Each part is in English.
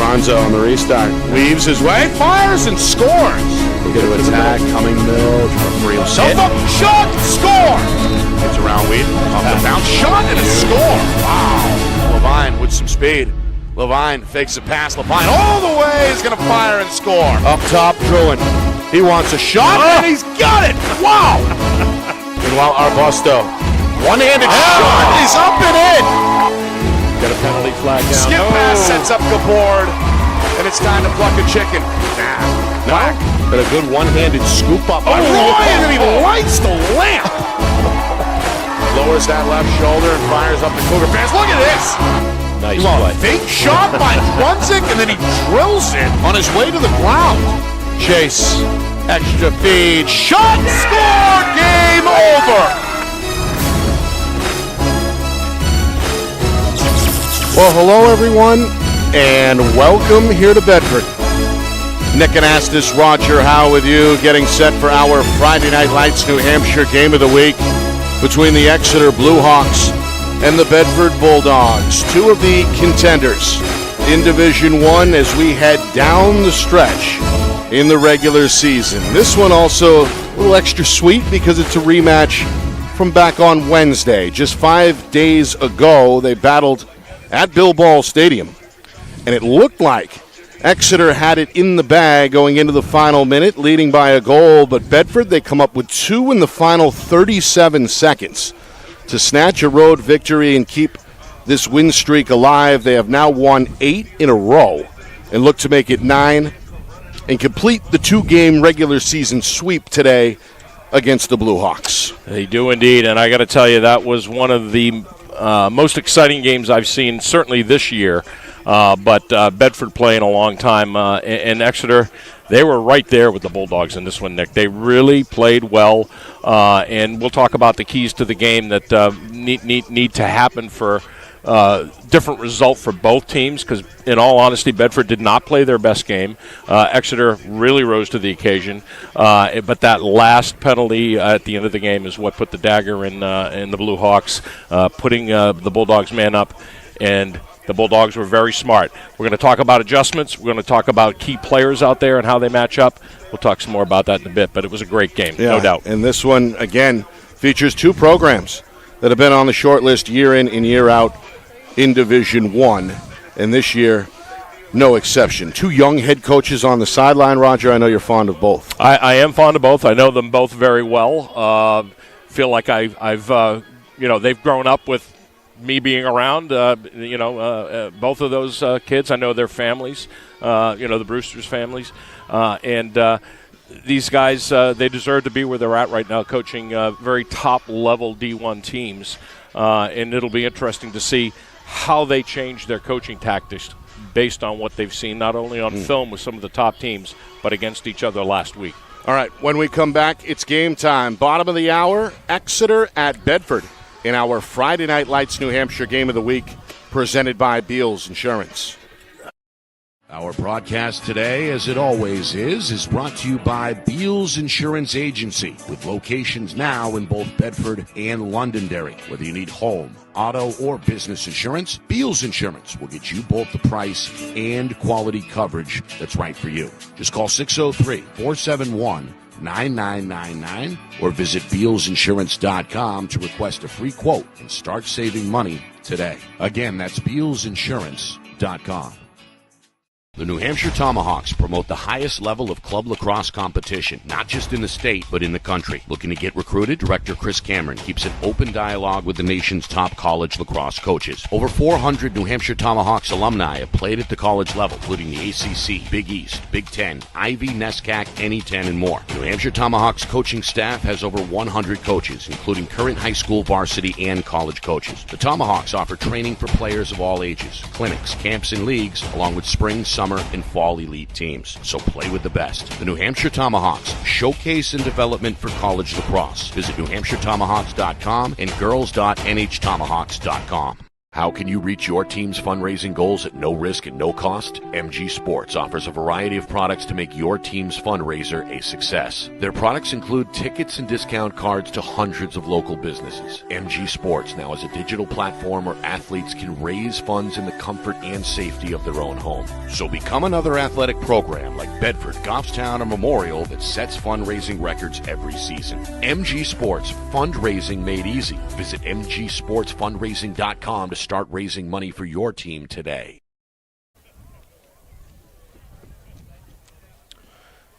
Bonzo on the restart. Weaves his way, fires and scores. Look at attack, coming middle, trying to free himself up. Shot, score! It's around Wheaton, off the bounce, shot and a score. Wow. Levine with some speed. Levine fakes a pass. Levine all the way is going to fire and score. Up top, Druin. He wants a shot and he's got it. Wow. Meanwhile, Arbusto, one-handed shot is up and in. Got a penalty flag down. Skip pass sets up Gabord, and it's time to pluck a chicken. But a good one-handed scoop up. Oh, Ryan, and he lights the lamp. Lowers that left shoulder and fires up the Cougar fans. Look at this. Nice play. Fake shot by Brunzik, and then he drills it on his way to the ground. Chase, extra feed, shot, score, game over. Well, hello everyone, and welcome here to Bedford. Nick and Astis, Roger Howe with you, getting set for our Friday Night Lights New Hampshire game of the week between the Exeter Bluehawks and the Bedford Bulldogs, two of the contenders in Division 1 as we head down the stretch in the regular season. This one also a little extra sweet because it's a rematch from back on Wednesday. Just 5 days ago, they battled at Bill Ball Stadium, and it looked like Exeter had it in the bag going into the final minute, leading by a goal, but Bedford, they come up with two in the final 37 seconds to snatch a road victory and keep this win streak alive. They have now won 8 in a row and look to make it 9 and complete the 2-game regular season sweep today against the Bluehawks. They do indeed, and I got to tell you, that was one of the most exciting games I've seen, certainly this year. But Bedford playing a long time, and Exeter, they were right there with the Bulldogs in this one, Nick. They really played well, and we'll talk about the keys to the game that need to happen for different result for both teams, because in all honesty, Bedford did not play their best game. Exeter really rose to the occasion, but that last penalty at the end of the game is what put the dagger in the Bluehawks, putting the Bulldogs man up, and the Bulldogs were very smart. We're going to talk about adjustments. We're going to talk about key players out there and how they match up. We'll talk some more about that in a bit, but it was a great game, no doubt. And this one, again, features two programs that have been on the short list year in and year out in Division 1, and this year, no exception. Two young head coaches on the sideline. Roger, I know you're fond of both. I am fond of both. I know them both very well. Feel like I've they've grown up with me being around, both of those kids. I know their families, the Brewster's families. And these guys, they deserve to be where they're at right now, coaching very top-level D1 teams. And it'll be interesting to see how they change their coaching tactics based on what they've seen, not only on film with some of the top teams, but against each other last week. All right, when we come back, it's game time. Bottom of the hour, Exeter at Bedford in our Friday Night Lights New Hampshire Game of the Week, presented by Beals Insurance. Our broadcast today, as it always is brought to you by Beals Insurance Agency, with locations now in both Bedford and Londonderry. Whether you need home, auto, or business insurance, Beals Insurance will get you both the price and quality coverage that's right for you. Just call 603-471-9999 or visit BealsInsurance.com to request a free quote and start saving money today. Again, that's BealsInsurance.com. The New Hampshire Tomahawks promote the highest level of club lacrosse competition, not just in the state, but in the country. Looking to get recruited? Director Chris Cameron keeps an open dialogue with the nation's top college lacrosse coaches. Over 400 New Hampshire Tomahawks alumni have played at the college level, including the ACC, Big East, Big Ten, Ivy, NESCAC, NE10, and more. The New Hampshire Tomahawks coaching staff has over 100 coaches, including current high school, varsity, and college coaches. The Tomahawks offer training for players of all ages, clinics, camps, and leagues, along with spring, summer, and fall elite teams. So play with the best. The New Hampshire Tomahawks, showcase and development for college lacrosse. Visit NewHampshireTomahawks.com and girls.nhtomahawks.com. How can you reach your team's fundraising goals at no risk and no cost? MG Sports offers a variety of products to make your team's fundraiser a success. Their products include tickets and discount cards to hundreds of local businesses. MG Sports now has a digital platform where athletes can raise funds in the comfort and safety of their own home. So become another athletic program like Bedford, Goffstown, or Memorial that sets fundraising records every season. MG Sports, fundraising made easy. Visit mgsportsfundraising.com to start raising money for your team today.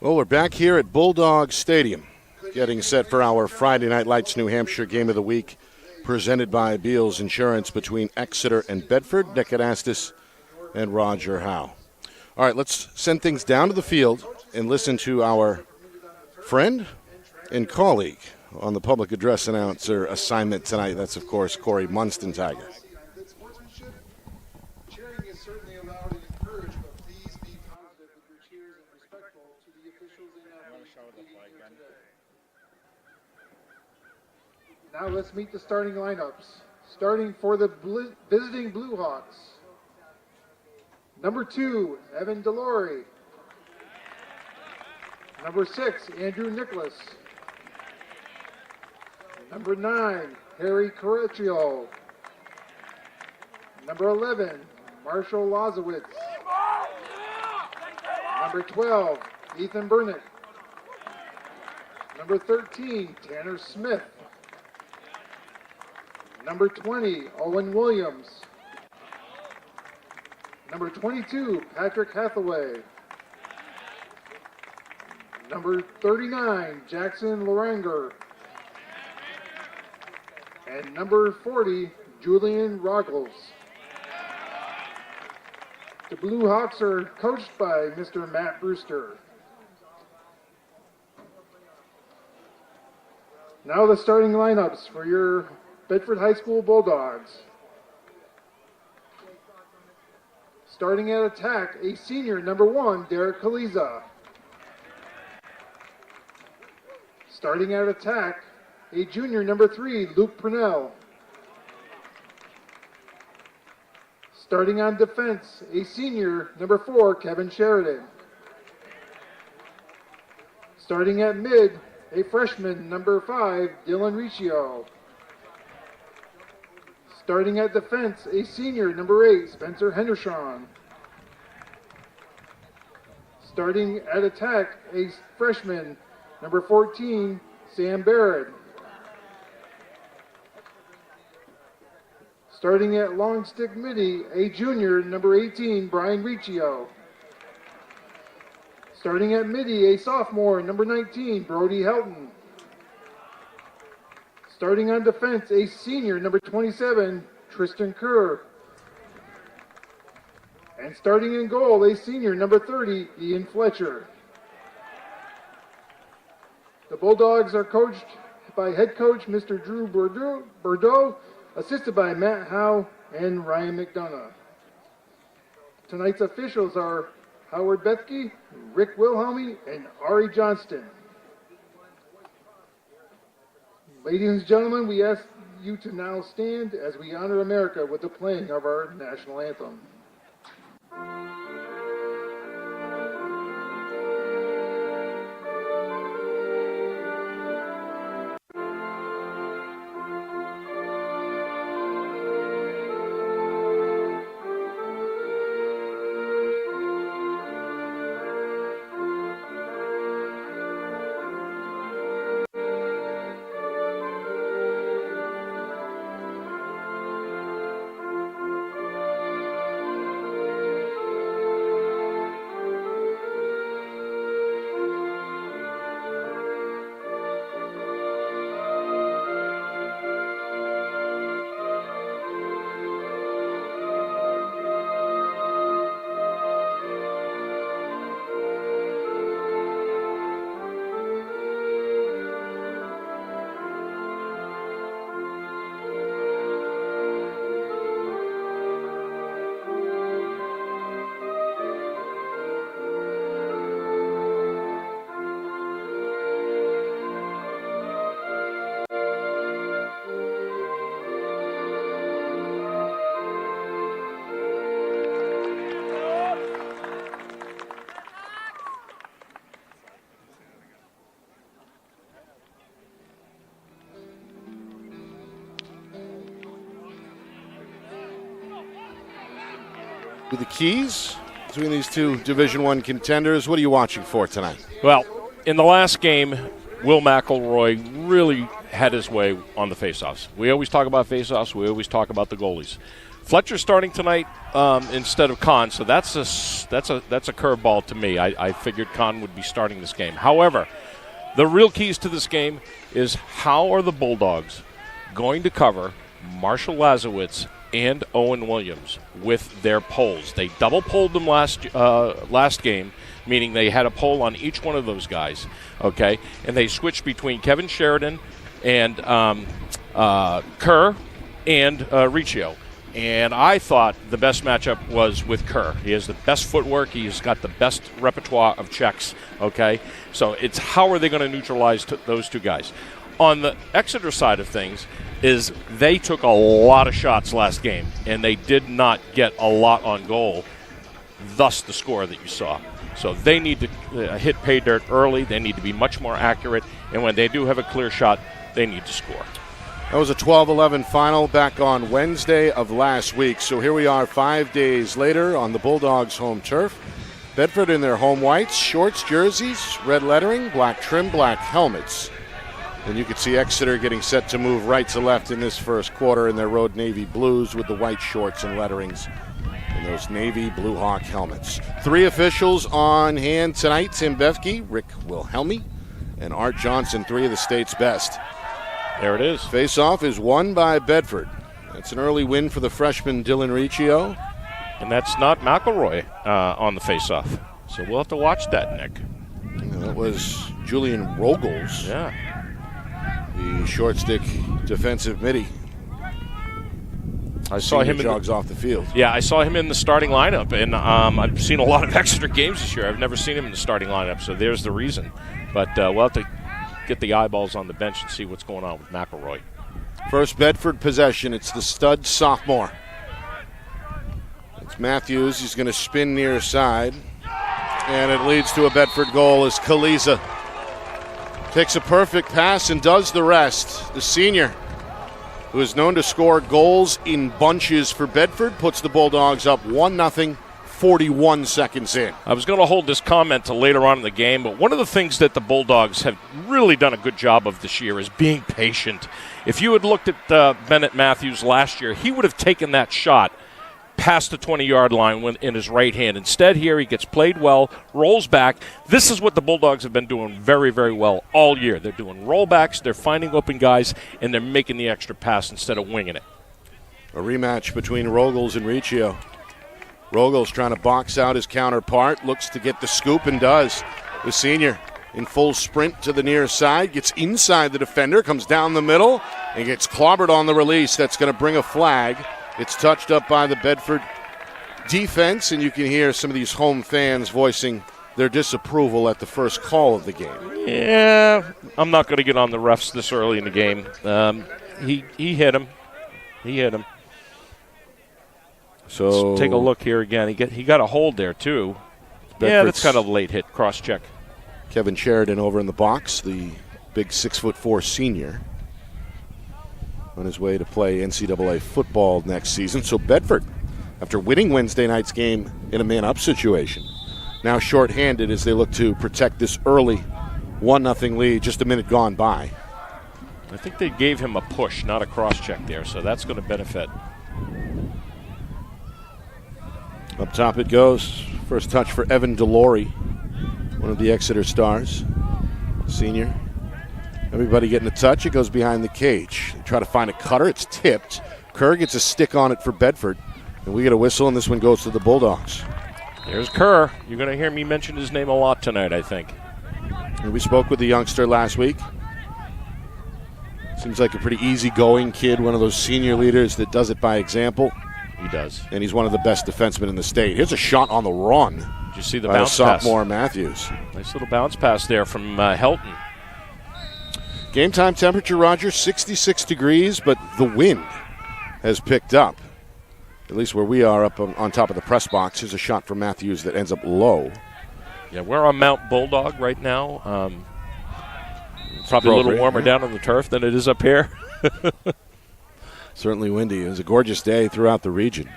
Well, we're back here at Bulldog Stadium, getting set for our Friday Night Lights New Hampshire Game of the Week, presented by Beals Insurance between Exeter and Bedford. Nick Anastas and Roger Howe. All right, let's send things down to the field and listen to our friend and colleague on the public address announcer assignment tonight. That's, of course, Corey Munstentiger. Now let's meet the starting lineups. Starting for the visiting Blue Hawks. Number 2, Evan Delory. Number 6, Andrew Nicholas. Number 9, Harry Correcchio. Number 11, Marshall Lazowitz. Number 12, Ethan Burnett. Number 13, Tanner Smith. Number 20, Owen Williams. Number 22, Patrick Hathaway. Number 39, Jackson Loranger. And number 40, Julian Roggles. The Blue Hawks are coached by Mr. Matt Brewster. Now the starting lineups for your Bedford High School Bulldogs. Starting at attack, a senior, number 1, Derek Kaliza. Starting at attack, a junior, number 3, Luke Purnell. Starting on defense, a senior, number 4, Kevin Sheridan. Starting at mid, a freshman, number 5, Dylan Riccio. Starting at defense, a senior, number 8, Spencer Hendershon. Starting at attack, a freshman, number 14, Sam Barrett. Starting at long stick midi, a junior, number 18, Brian Riccio. Starting at midi, a sophomore, number 19, Brody Helton. Starting on defense, a senior, number 27, Tristan Kerr. And starting in goal, a senior, number 30, Ian Fletcher. The Bulldogs are coached by head coach Mr. Drew Bordeaux, assisted by Matt Howe and Ryan McDonough. Tonight's officials are Howard Bethke, Rick Wilhelmy, and Ari Johnston. Ladies and gentlemen, we ask you to now stand as we honor America with the playing of our national anthem. the keys between these two Division I contenders. What are you watching for tonight? Well, in the last game, Will McElroy really had his way on the faceoffs. We always talk about faceoffs. We always talk about the goalies. Fletcher's starting tonight instead of Kahn, so that's a curveball to me. I figured Kahn would be starting this game. However, the real keys to this game is how are the Bulldogs going to cover Marshall Lazowitz and Owen Williams with their poles. They double polled them last game, meaning they had a poll on each one of those guys, okay? And they switched between Kevin Sheridan and Kerr and Riccio. And I thought the best matchup was with Kerr. He has the best footwork. He's got the best repertoire of checks, okay? So it's how are they going to neutralize those two guys. On the Exeter side of things is they took a lot of shots last game, and they did not get a lot on goal, thus the score that you saw. So they need to hit pay dirt early. They need to be much more accurate, and when they do have a clear shot, they need to score. That was a 12-11 final back on Wednesday of last week. So here we are 5 days later on the Bulldogs' home turf. Bedford in their home whites, shorts, jerseys, red lettering, black trim, black helmets. And you can see Exeter getting set to move right to left in this first quarter in their road navy blues with the white shorts and letterings and those navy Blue Hawk helmets. 3 officials on hand tonight: Tim Bethke, Rick Wilhelmi, and Art Johnson, 3 of the state's best. There it is. Face-off is won by Bedford. That's an early win for the freshman Dylan Riccio. And that's not McElroy on the face-off. So we'll have to watch that, Nick. That was Julian Rogels. Yeah. The short stick defensive midi. I saw him jogs off the field. Yeah, I saw him in the starting lineup, and I've seen a lot of Exeter games this year. I've never seen him in the starting lineup, so there's the reason. But we'll have to get the eyeballs on the bench and see what's going on with McElroy. First Bedford possession. It's the stud sophomore. It's Matthews. He's going to spin near side, and it leads to a Bedford goal as Kaliza takes a perfect pass and does the rest. The senior, who is known to score goals in bunches for Bedford, puts the Bulldogs up 1-0, 41 seconds in. I was going to hold this comment till later on in the game, but one of the things that the Bulldogs have really done a good job of this year is being patient. If you had looked at Bennett Matthews last year, he would have taken that shot past the 20-yard line in his right hand. Instead, here he gets played well, rolls back. This is what the Bulldogs have been doing very, very well all year. They're doing rollbacks, they're finding open guys, and they're making the extra pass instead of winging it. A rematch between Rogels and Riccio. Rogels trying to box out his counterpart, looks to get the scoop and does. The senior in full sprint to the near side, gets inside the defender, comes down the middle, and gets clobbered on the release. That's going to bring a flag. It's touched up by the Bedford defense, and you can hear some of these home fans voicing their disapproval at the first call of the game. Yeah, I'm not going to get on the refs this early in the game. He hit him. He hit him. So let's take a look here again. He got a hold there, too. Yeah, that's kind of a late hit. Cross-check. Kevin Sheridan over in the box, the big 6'4" senior, on his way to play NCAA football next season. So Bedford, after winning Wednesday night's game in a man-up situation, now shorthanded as they look to protect this early 1-0 lead, just a minute gone by. I think they gave him a push, not a cross-check there, so that's going to benefit. Up top it goes. First touch for Evan Delory, one of the Exeter stars, senior. Everybody getting a touch. It goes behind the cage. They try to find a cutter. It's tipped. Kerr gets a stick on it for Bedford. And we get a whistle, and this one goes to the Bulldogs. There's Kerr. You're going to hear me mention his name a lot tonight, I think. And we spoke with the youngster last week. Seems like a pretty easygoing kid, one of those senior leaders that does it by example. He does. And he's one of the best defensemen in the state. Here's a shot on the run. Did you see the by bounce sophomore pass? Matthews. Nice little bounce pass there from Helton. Game time temperature, Roger, 66 degrees, but the wind has picked up. At least where we are up on top of the press box. Here's a shot from Matthews that ends up low. Yeah, we're on Mount Bulldog right now. Probably a little warmer down on the turf than it is up here. Certainly windy. It was a gorgeous day throughout the region.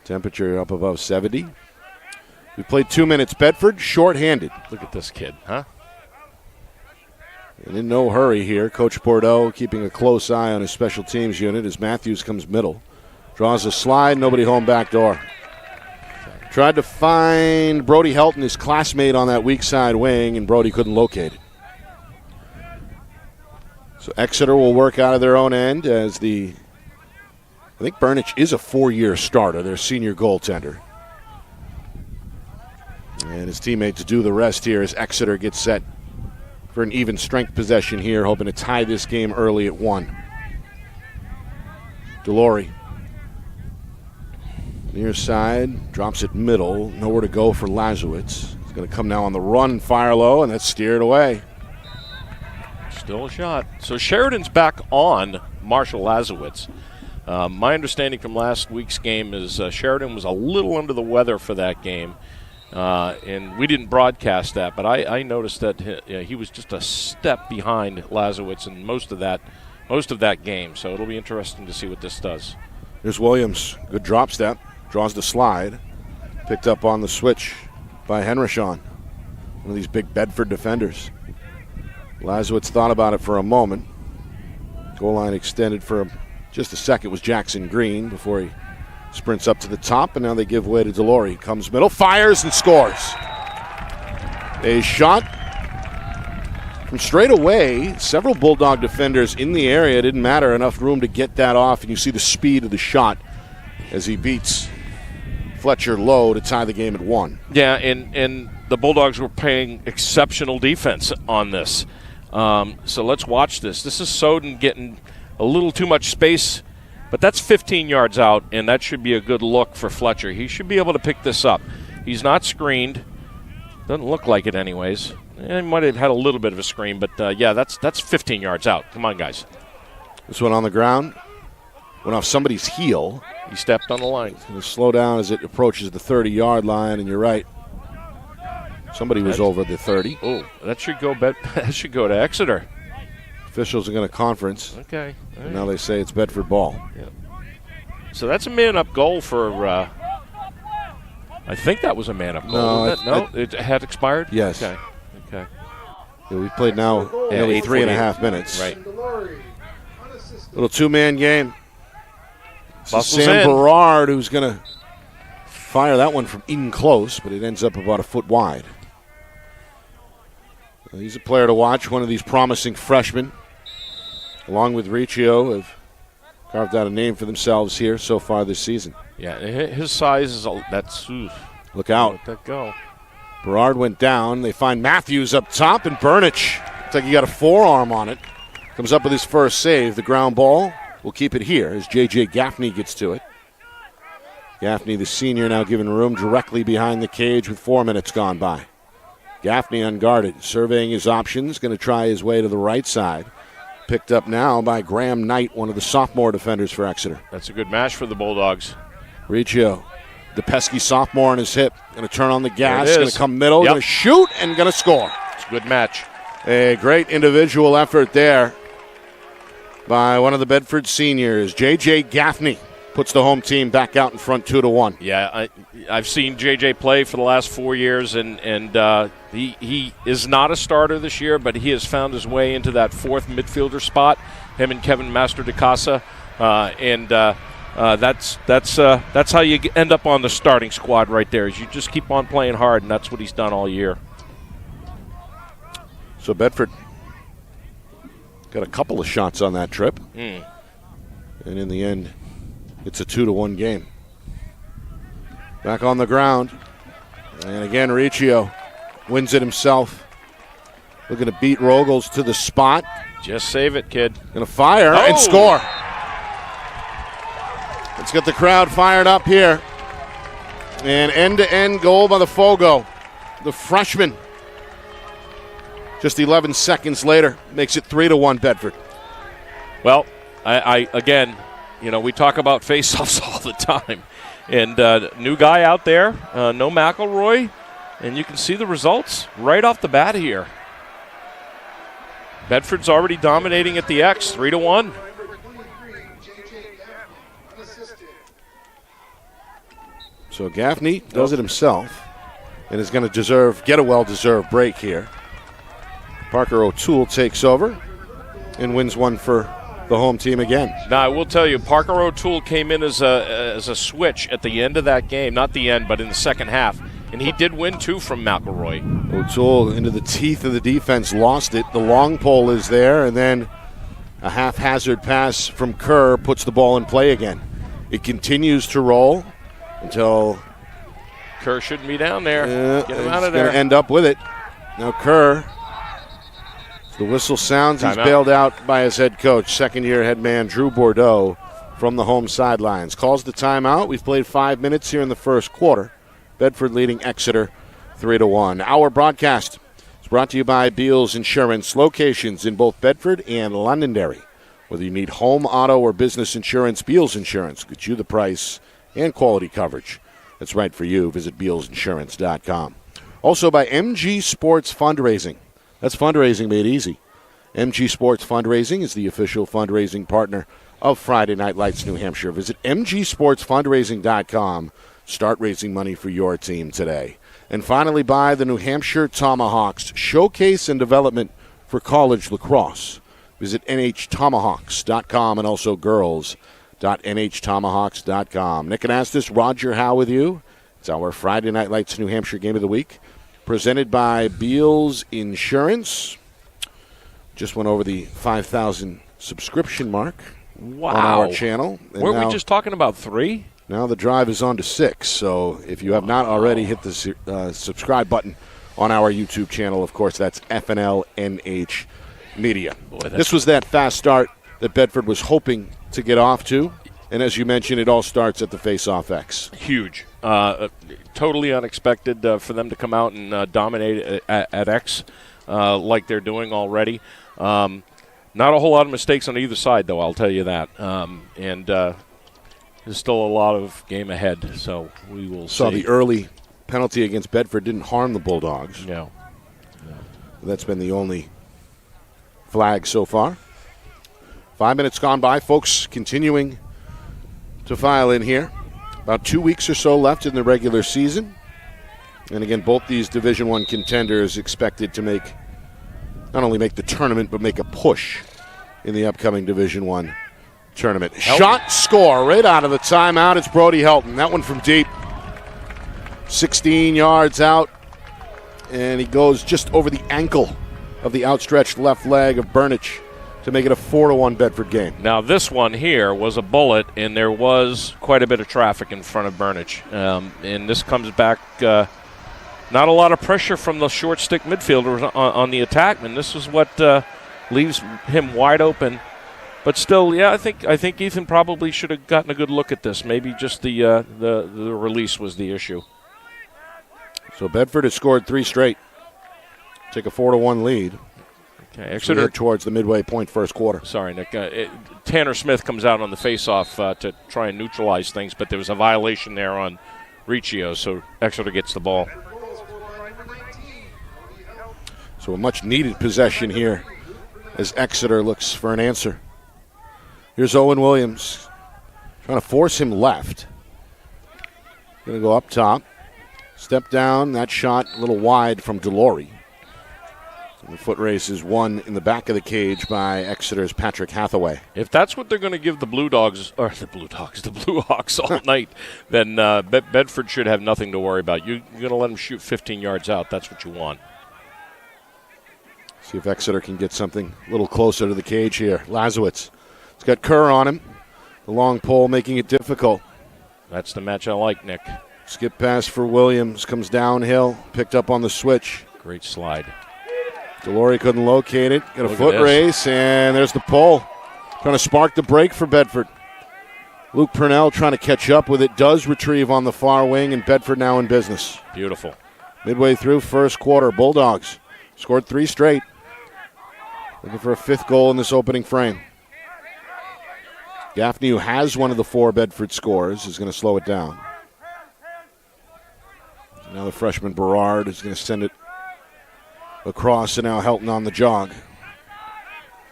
Temperature up above 70. We played 2 minutes. Bedford shorthanded. Look at this kid, huh? And in no hurry here, Coach Bordeaux keeping a close eye on his special teams unit as Matthews comes middle. Draws a slide, nobody home back door. Tried to find Brody Helton, his classmate, on that weak side wing, and Brody couldn't locate it. So Exeter will work out of their own end as I think Burnich is a 4-year starter, their senior goaltender. And his teammates do the rest here as Exeter gets set for an even strength possession here, hoping to tie this game early at 1. Delory. Near side, drops it middle. Nowhere to go for Lazowitz. He's going to come now on the run, fire low, and that's steered away. Still a shot. So Sheridan's back on Marshall Lazowitz. My understanding from last week's game is Sheridan was a little under the weather for that game. And we didn't broadcast that, but I noticed that he was just a step behind Lazowitz in most of that game. So it'll be interesting to see what this does. Here's Williams. Good drop step. Draws the slide. Picked up on the switch by Henrichon, one of these big Bedford defenders. Lazowitz thought about it for a moment. Goal line extended for just a second was Jackson Green before he sprints up to the top, and now they give way to Delory. Comes middle, fires, and scores. A shot from straight away. Several Bulldog defenders in the area. Didn't matter, enough room to get that off, and you see the speed of the shot as he beats Fletcher low to tie the game at 1. Yeah, and the Bulldogs were playing exceptional defense on this. So let's watch this. This is Soden getting a little too much space, but that's 15 yards out, and that should be a good look for Fletcher. He should be able to pick this up. He's not screened. Doesn't look like it anyways. He might have had a little bit of a screen, but yeah, that's 15 yards out. Come on, guys. This one on the ground. Went off somebody's heel. He stepped on the line. It's going to slow down as it approaches the 30-yard line, and you're right. Somebody was over the 30. Oh, that should go to Exeter. Officials are going to conference. Okay. And now they say it's Bedford ball. Yeah. So that's a man-up goal for, I think that was a man-up goal. No, it had expired? Yes. Okay. Yeah, we've played now nearly 3.5 minutes. Right. Little two-man game. Bustles Sam in. Berard, who's going to fire that one from in close, but it ends up about a foot wide. He's a player to watch, one of these promising freshmen, along with Riccio, have carved out a name for themselves here so far this season. Yeah, his size is that's. Look out. Let that go. Berard went down. They find Matthews up top, and Burnich, looks like he got a forearm on it. Comes up with his first save. The ground ball will keep it here as J.J. Gaffney gets to it. Gaffney, the senior, now given room directly behind the cage with 4 minutes gone by. Gaffney unguarded, surveying his options, going to try his way to the right side. Picked up now by Graham Knight, one of the sophomore defenders for Exeter. That's a good match for the Bulldogs. Riccio, the pesky sophomore on his hip, going to turn on the gas, going to come middle, Yep. going to shoot, and going to score. It's a good match. A great individual effort there by one of the Bedford seniors. J.J. Gaffney puts the home team back out in front 2-1. Yeah, I've seen J.J. play for the last 4 years, and he is not a starter this year, but he has found his way into that fourth midfielder spot, him and Kevin Master de Casa, and that's how you end up on the starting squad right there, is you just keep on playing hard, and that's what he's done all year. So Bedford got a couple of shots on that trip, and in the end, it's a 2-1 game. Back on the ground. And again, Riccio wins it himself. Looking to beat Rogels to the spot. Just save it, kid. Going to fire and score. Let's get the crowd fired up here. And end-to-end goal by the Fogo. The freshman. Just 11 seconds later, makes it 3-1 Bedford. Well, I again, we talk about face-offs all the time. And new guy out there, no McElroy, and you can see the results right off the bat here. Bedford's already dominating at the X, 3-1. So Gaffney does it himself and is going to get a well-deserved break here. Parker O'Toole takes over and wins one for the home team again. Now, I will tell you, Parker O'Toole came in as a switch at the end of that game. Not the end, but in the second half. And he did win 2 from McElroy. O'Toole into the teeth of the defense, lost it. The long pole is there, and then a haphazard pass from Kerr puts the ball in play again. It continues to roll until Kerr shouldn't be down there. Get him out of there. Going to end up with it. Now Kerr, the whistle sounds, he's bailed out by his head coach, second-year head man Drew Bordeaux from the home sidelines. Calls the timeout. We've played 5 minutes here in the first quarter. Bedford leading Exeter 3-1. Our broadcast is brought to you by Beals Insurance, locations in both Bedford and Londonderry. Whether you need home, auto, or business insurance, Beals Insurance gets you the price and quality coverage that's right for you. Visit BealsInsurance.com. Also by MG Sports Fundraising. That's fundraising made easy. MG Sports Fundraising is the official fundraising partner of Friday Night Lights New Hampshire. Visit MGSportsFundraising.com. Start raising money for your team today. And finally, by the New Hampshire Tomahawks, showcase and development for college lacrosse. Visit NHTomahawks.com and also girls.NHTomahawks.com. Nick Anastas, Roger Howe with you. It's our Friday Night Lights New Hampshire Game of the Week, presented by Beals Insurance. Just went over the 5,000 subscription mark on our channel. Weren't we just talking about 3? Now the drive is on to 6, so if you have not already, hit the subscribe button on our YouTube channel. Of course, that's FNLNH Media. This was that fast start that Bedford was hoping to get off to, and as you mentioned, it all starts at the face-off X. Huge. Totally unexpected for them to come out and dominate at X like they're doing already. Not a whole lot of mistakes on either side, though, I'll tell you that. There's still a lot of game ahead, so we will see. Saw the early penalty against Bedford didn't harm the Bulldogs. No. That's been the only flag so far. 5 minutes gone by, folks, continuing to file in here. About 2 weeks or so left in the regular season. And again, both these Division I contenders expected to not only make the tournament, but make a push in the upcoming Division I tournament. Helton. Shot, score, right out of the timeout. It's Brody Helton. That one from deep. 16 yards out. And he goes just over the ankle of the outstretched left leg of Burnich to make it a 4-1 Bedford game. Now this one here was a bullet, and there was quite a bit of traffic in front of Burnich. And this comes back, not a lot of pressure from the short stick midfielders on the attackman. This is what leaves him wide open. But still, yeah, I think Ethan probably should have gotten a good look at this. Maybe just the release was the issue. So Bedford has scored 3 straight. Take a 4-1 lead. Okay, Exeter towards the midway point first quarter. Sorry, Nick. Tanner Smith comes out on the faceoff to try and neutralize things, but there was a violation there on Riccio, so Exeter gets the ball. So a much-needed possession here as Exeter looks for an answer. Here's Owen Williams trying to force him left. Going to go up top. Step down. That shot a little wide from Delory. The foot race is won in the back of the cage by Exeter's Patrick Hathaway. If that's what they're going to give the Blue Hawks all night, then Bedford should have nothing to worry about. You're going to let them shoot 15 yards out. That's what you want. See if Exeter can get something a little closer to the cage here. Lazowitz. It's got Kerr on him. The long pole making it difficult. That's the match I like, Nick. Skip pass for Williams. Comes downhill. Picked up on the switch. Great slide. Delory couldn't locate it. Got a foot race, and there's the pole. Trying to spark the break for Bedford. Luke Purnell trying to catch up with it. Does retrieve on the far wing, and Bedford now in business. Beautiful. Midway through first quarter, Bulldogs scored 3 straight. Looking for a 5th goal in this opening frame. Gaffney, who has one of the 4 Bedford scores, is going to slow it down. Now the freshman Berard is going to send it across, and now Helton on the jog.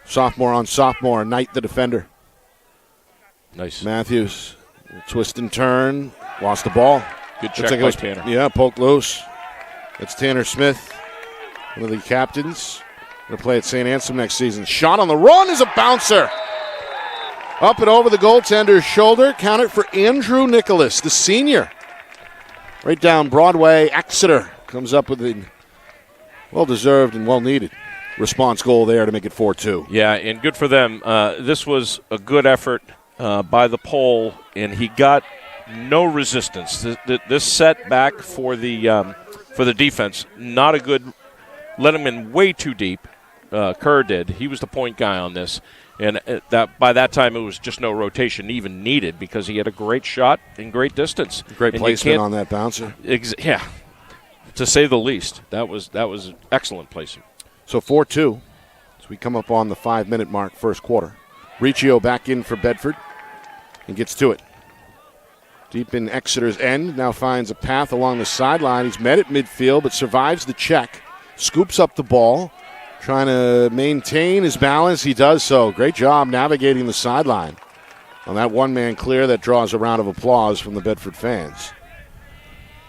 Sophomore on sophomore. Knight the defender. Nice. Matthews, twist and turn. Lost the ball. Good check by Tanner. Yeah, poked loose. That's Tanner Smith, one of the captains. Going to play at St. Anselm next season. Shot on the run is a bouncer. Up and over the goaltender's shoulder. Counted for Andrew Nicholas, the senior. Right down Broadway. Exeter comes up with a well-deserved and well-needed response goal there to make it 4-2. Yeah, and good for them. This was a good effort by the pole, and he got no resistance. This setback for the defense, not a good. Let him in way too deep. Kerr did. He was the point guy on this, and that by that time it was just no rotation even needed because he had a great shot and great distance. Great placement on that bouncer. Yeah, to say the least. That was excellent placement. So 4-2 as we come up on the 5-minute mark, first quarter. Riccio back in for Bedford and gets to it. Deep in Exeter's end, now finds a path along the sideline. He's met at midfield but survives the check. Scoops up the ball, trying to maintain his balance. He does so. Great job navigating the sideline on that one-man clear that draws a round of applause from the Bedford fans.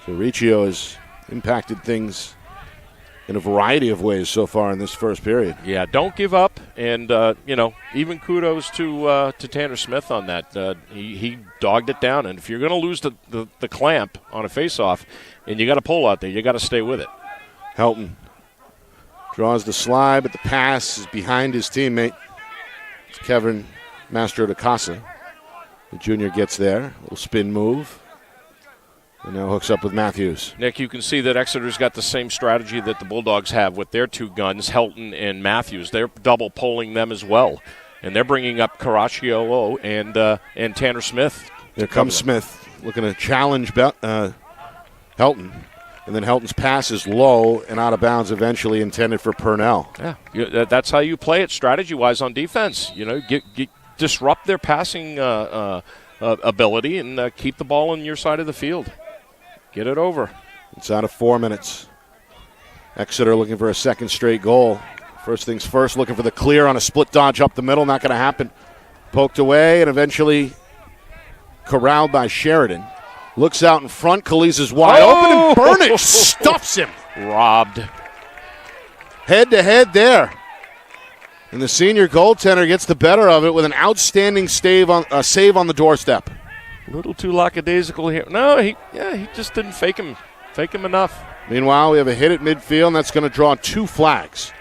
So Riccio has impacted things in a variety of ways so far in this first period. Yeah, don't give up, and even kudos to Tanner Smith on that. He dogged it down, and if you're going to lose the clamp on a face-off, and you got a pull out there, you got to stay with it. Helton draws the slide, but the pass is behind his teammate. It's Kevin Mastro de Casa. The junior gets there, a little spin move. And now hooks up with Matthews. Nick, you can see that Exeter's got the same strategy that the Bulldogs have with their two guns, Helton and Matthews. They're double polling them as well. And they're bringing up Caracciolo and Tanner Smith. There comes Smith looking to challenge Helton. And then Helton's pass is low and out of bounds eventually, intended for Purnell. Yeah, that's how you play it strategy-wise on defense. Disrupt their passing ability and keep the ball on your side of the field. Get it over. It's out of 4 minutes. Exeter looking for a second straight goal. First things first, looking for the clear on a split dodge up the middle. Not going to happen. Poked away and eventually corralled by Sheridan. Looks out in front. Khalees is wide open and Burnage stuffs him. Robbed. Head-to-head there. And the senior goaltender gets the better of it with an outstanding save on the doorstep. A little too lackadaisical here. No, he just didn't fake him enough. Meanwhile, we have a hit at midfield, and that's going to draw 2 flags.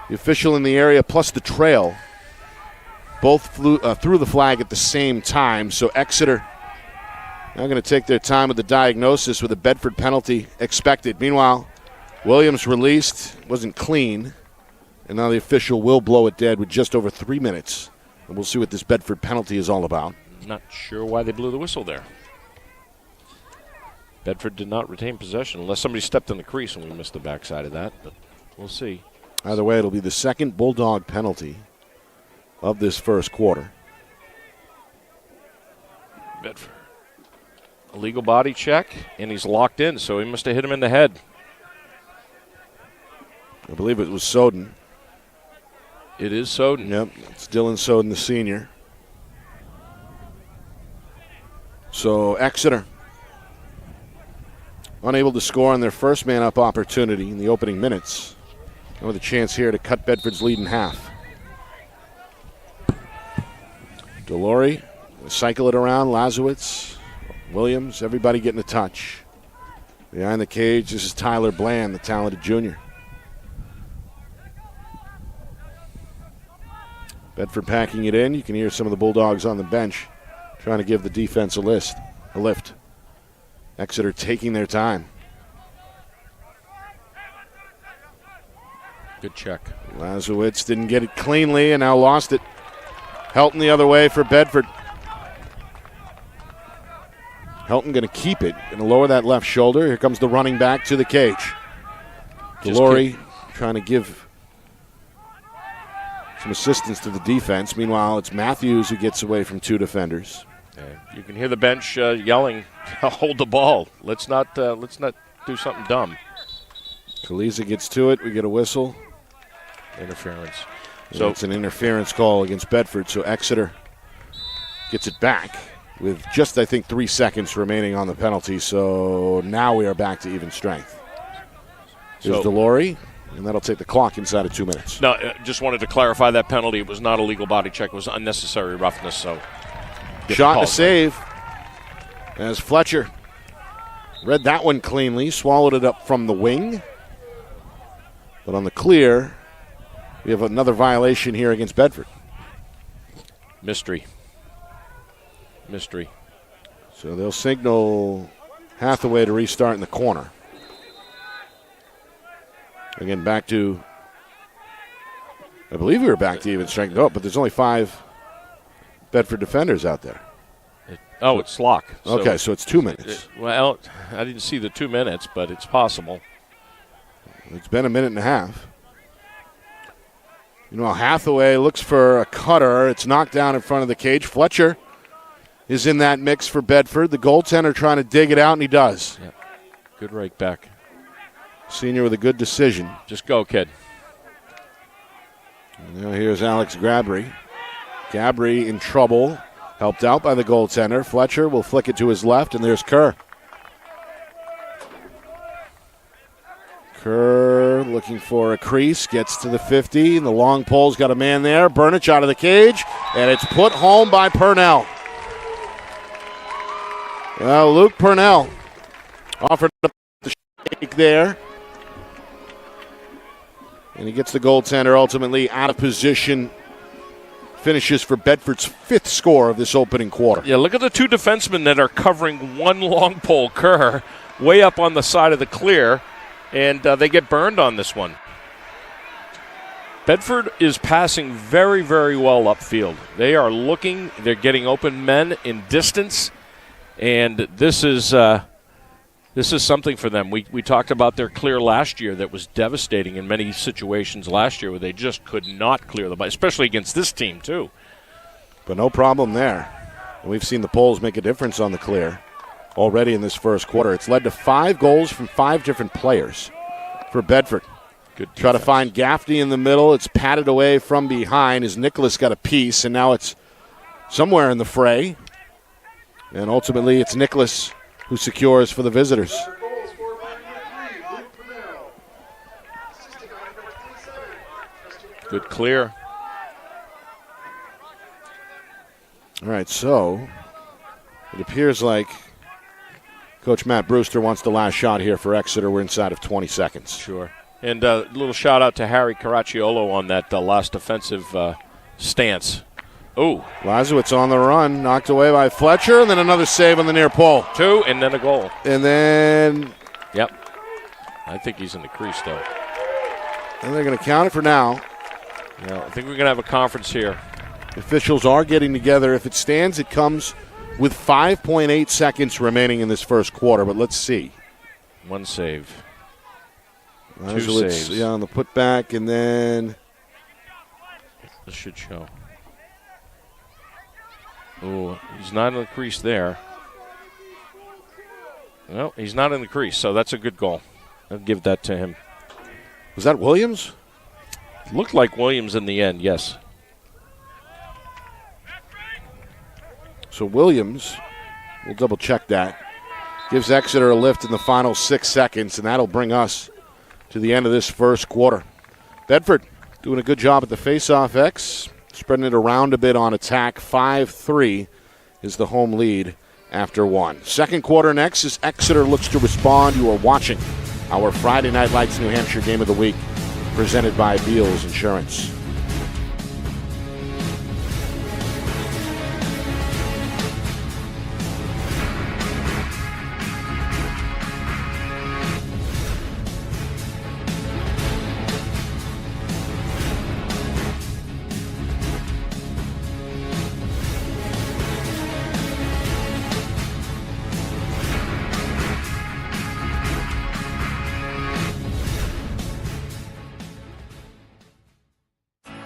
The official in the area plus the trail both flew through the flag at the same time. So Exeter now going to take their time with the diagnosis with a Bedford penalty expected. Meanwhile, Williams released, wasn't clean, and now the official will blow it dead with just over 3 minutes. And we'll see what this Bedford penalty is all about. Not sure why they blew the whistle there. Bedford did not retain possession unless somebody stepped in the crease and we missed the backside of that, but we'll see. Either way, it'll be the second Bulldog penalty of this first quarter. Bedford. Illegal body check, and he's locked in, so he must have hit him in the head. I believe it was Soden. It is Soden. Yep, it's Dylan Soden, the senior. So Exeter unable to score on their first man-up opportunity in the opening minutes. And with a chance here to cut Bedford's lead in half. Delory, cycle it around, Lazowitz, Williams, everybody getting a touch. Behind the cage, this is Tyler Bland, the talented junior. Bedford packing it in. You can hear some of the Bulldogs on the bench trying to give the defense a lift. Exeter taking their time. Good check. Lazowitz didn't get it cleanly and now lost it. Helton the other way for Bedford. Helton going to keep it, going to lower that left shoulder. Here comes the running back to the cage. Delory trying to give some assistance to the defense. Meanwhile, it's Matthews who gets away from 2 defenders. You can hear the bench yelling, "Hold the ball! Let's not do something dumb." Khalees gets to it. We get a whistle. Interference. So it's an interference call against Bedford. So Exeter gets it back. with just, I think, 3 seconds remaining on the penalty. So now we are back to even strength. Here's DeLaurie, and that'll take the clock inside of 2 minutes. No, just wanted to clarify that penalty. It was not a legal body check. It was unnecessary roughness. So shot and a save as Fletcher read that one cleanly, swallowed it up from the wing. But on the clear, we have another violation here against Bedford. Mystery. So they'll signal Hathaway to restart in the corner. Again, back to, I believe we were back to even strength. Oh, but there's only 5 Bedford defenders out there. It's lock. Okay, so it's 2 minutes. Well, I didn't see the 2 minutes, but it's possible. It's been a minute and a half. Hathaway looks for a cutter. It's knocked down in front of the cage. Fletcher is in that mix for Bedford. The goaltender trying to dig it out, and he does. Yep. Good rake back. Senior with a good decision. Just go, kid. And now here's Alex Gabry. Gabry in trouble. Helped out by the goaltender. Fletcher will flick it to his left, and there's Kerr. Kerr looking for a crease, gets to the 50, and the long pole's got a man there. Burnich out of the cage, and it's put home by Purnell. Well, Luke Purnell offered up the shake there. And he gets the goaltender ultimately out of position. Finishes for Bedford's 5th score of this opening quarter. Yeah, look at the 2 defensemen that are covering one long pole. Kerr way up on the side of the clear. And they get burned on this one. Bedford is passing very, very well upfield. They are looking. They're getting open men in distance. And this is something for them. We talked about their clear last year that was devastating in many situations last year where they just could not clear the ball, especially against this team, too. But no problem there. We've seen the poles make a difference on the clear already in this first quarter. It's led to 5 goals from 5 different players for Bedford. Good defense. Try to find Gaffney in the middle. It's patted away from behind as Nicholas got a piece, and now it's somewhere in the fray. And ultimately it's Nicholas who secures for the visitors. Good clear. All right, so it appears like Coach Matt Brewster wants the last shot here for Exeter. We're inside of 20 seconds. Sure. And a little shout out to Harry Caracciolo on that last defensive stance. Oh, Lazowitz on the run, knocked away by Fletcher, and then another save on the near pole. 2, and then a goal. And then... Yep. I think he's in the crease, though. And they're going to count it for now. Yeah, I think we're going to have a conference here. Officials are getting together. If it stands, it comes with 5.8 seconds remaining in this first quarter, but let's see. 1 save. 2 Lazowitz, saves. yeah, on the putback, and then... This should show. Oh, he's not in the crease there. No, he's not in the crease, so that's a good goal. I'll give that to him. Was that Williams? Looked like Williams in the end, yes. So Williams, we'll double check that, gives Exeter a lift in the final 6 seconds, and that'll bring us to the end of this first quarter. Bedford doing a good job at the face-off X, spreading it around a bit on attack. 5-3 is the home lead after 1. Second quarter next as Exeter looks to respond. You are watching our Friday Night Lights New Hampshire Game of the Week, presented by Beals Insurance.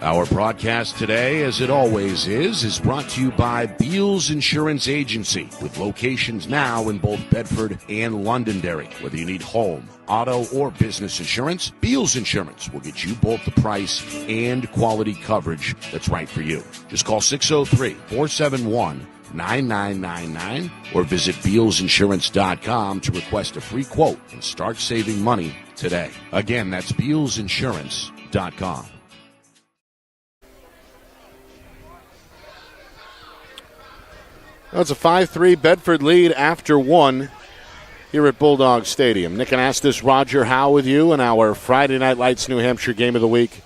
Our broadcast today, as it always is brought to you by Beals Insurance Agency, with locations now in both Bedford and Londonderry. Whether you need home, auto, or business insurance, Beals Insurance will get you both the price and quality coverage that's right for you. Just call 603-471 888-866-9999 or visit BealsInsurance.com to request a free quote and start saving money today. Again, that's BealsInsurance.com. That's a 5-3 Bedford lead after one here at Bulldog Stadium. Nick Anastas, Roger Howe with you in our Friday Night Lights New Hampshire Game of the Week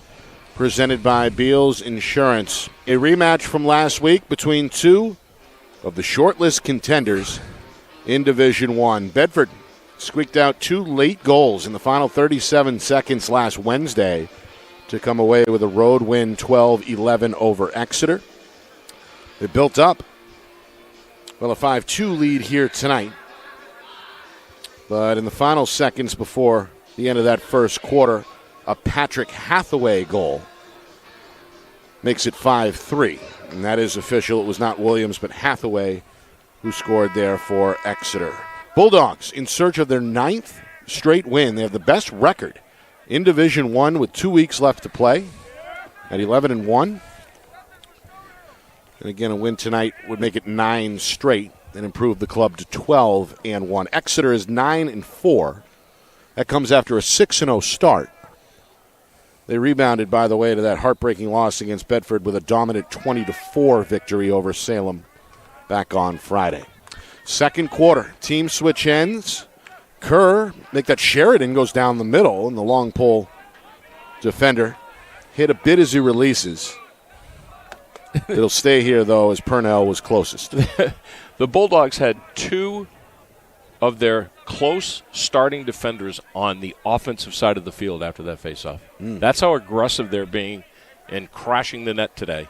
presented by Beals Insurance. A rematch from last week between two of the shortlist contenders in Division I. Bedford squeaked out two late goals in the final 37 seconds last Wednesday to come away with a road win 12-11 over Exeter. They built up a 5-2 lead here tonight. But in the final seconds before the end of that first quarter, a Patrick Hathaway goal makes it 5-3. And that is official. It was not Williams, but Hathaway who scored there for Exeter. Bulldogs in search of their 9th straight win. They have the best record in Division I with 2 weeks left to play at 11-1. And again, a win tonight would make it 9 straight and improve the club to 12-1. Exeter is 9-4. That comes after a 6-0 start. They rebounded, by the way, to that heartbreaking loss against Bedford with a dominant 20-4 victory over Salem back on Friday. Second quarter, team switch ends. Kerr, make that Sheridan goes down the middle, and the long pole defender hit a bit as he releases. It'll stay here, though, as Purnell was closest. The Bulldogs had two of their close starting defenders on the offensive side of the field after that faceoff. That's how aggressive they're being and crashing the net today.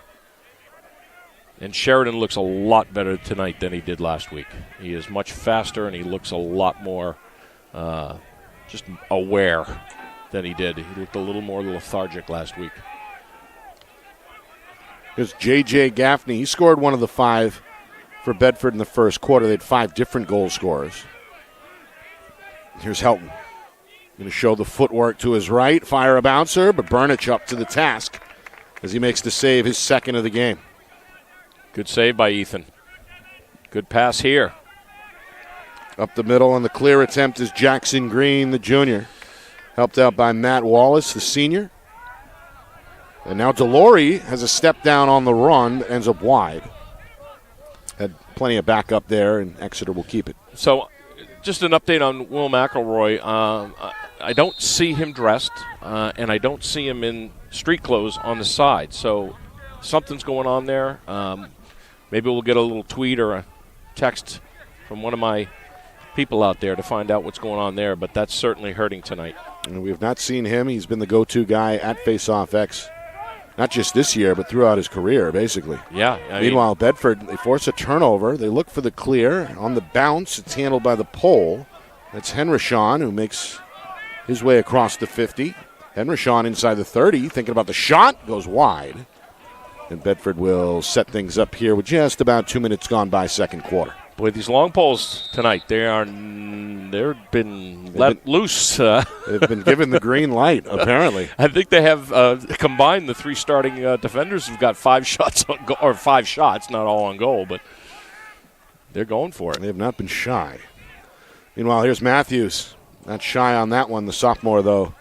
And Sheridan looks a lot better tonight than he did last week. He is much faster, and he looks a lot more just aware than he did. He looked a little more lethargic last week. Here's J.J. Gaffney. He scored one of the 5 for Bedford in the first quarter. They had 5 different goal scorers. Here's Helton. Going to show the footwork to his right, fire a bouncer, but Burnich up to the task as he makes the save, his second of the game. Good save by Ethan. Good pass here. Up the middle on the clear attempt is Jackson Green, the junior. Helped out by Matt Wallace, the senior. And now Delory has a step down on the run, but ends up wide. Had plenty of backup there, and Exeter will keep it. So just an update on Will McElroy. I don't see him dressed, and I don't see him in street clothes on the side. So something's going on there. Maybe we'll get a little tweet or a text from one of my people out there to find out what's going on there, but that's certainly hurting tonight. And we have not seen him. He's been the go-to guy at Face-Off X, not just this year, but throughout his career, basically. Yeah. Meanwhile, Bedford, they force a turnover. They look for the clear. On the bounce, it's handled by the pole. That's Henrishon, who makes his way across the 50. Henrishon inside the 30, thinking about the shot, goes wide. And Bedford will set things up here with just about 2 minutes gone by second quarter. Boy, these long poles tonight, they've been let loose. They've been given the green light, apparently. I think they have combined the 3 starting defenders who've got 5 shots on goal, or 5 shots, not all on goal, but they're going for it. They have not been shy. Meanwhile, here's Matthews. Not shy on that one. The sophomore, though,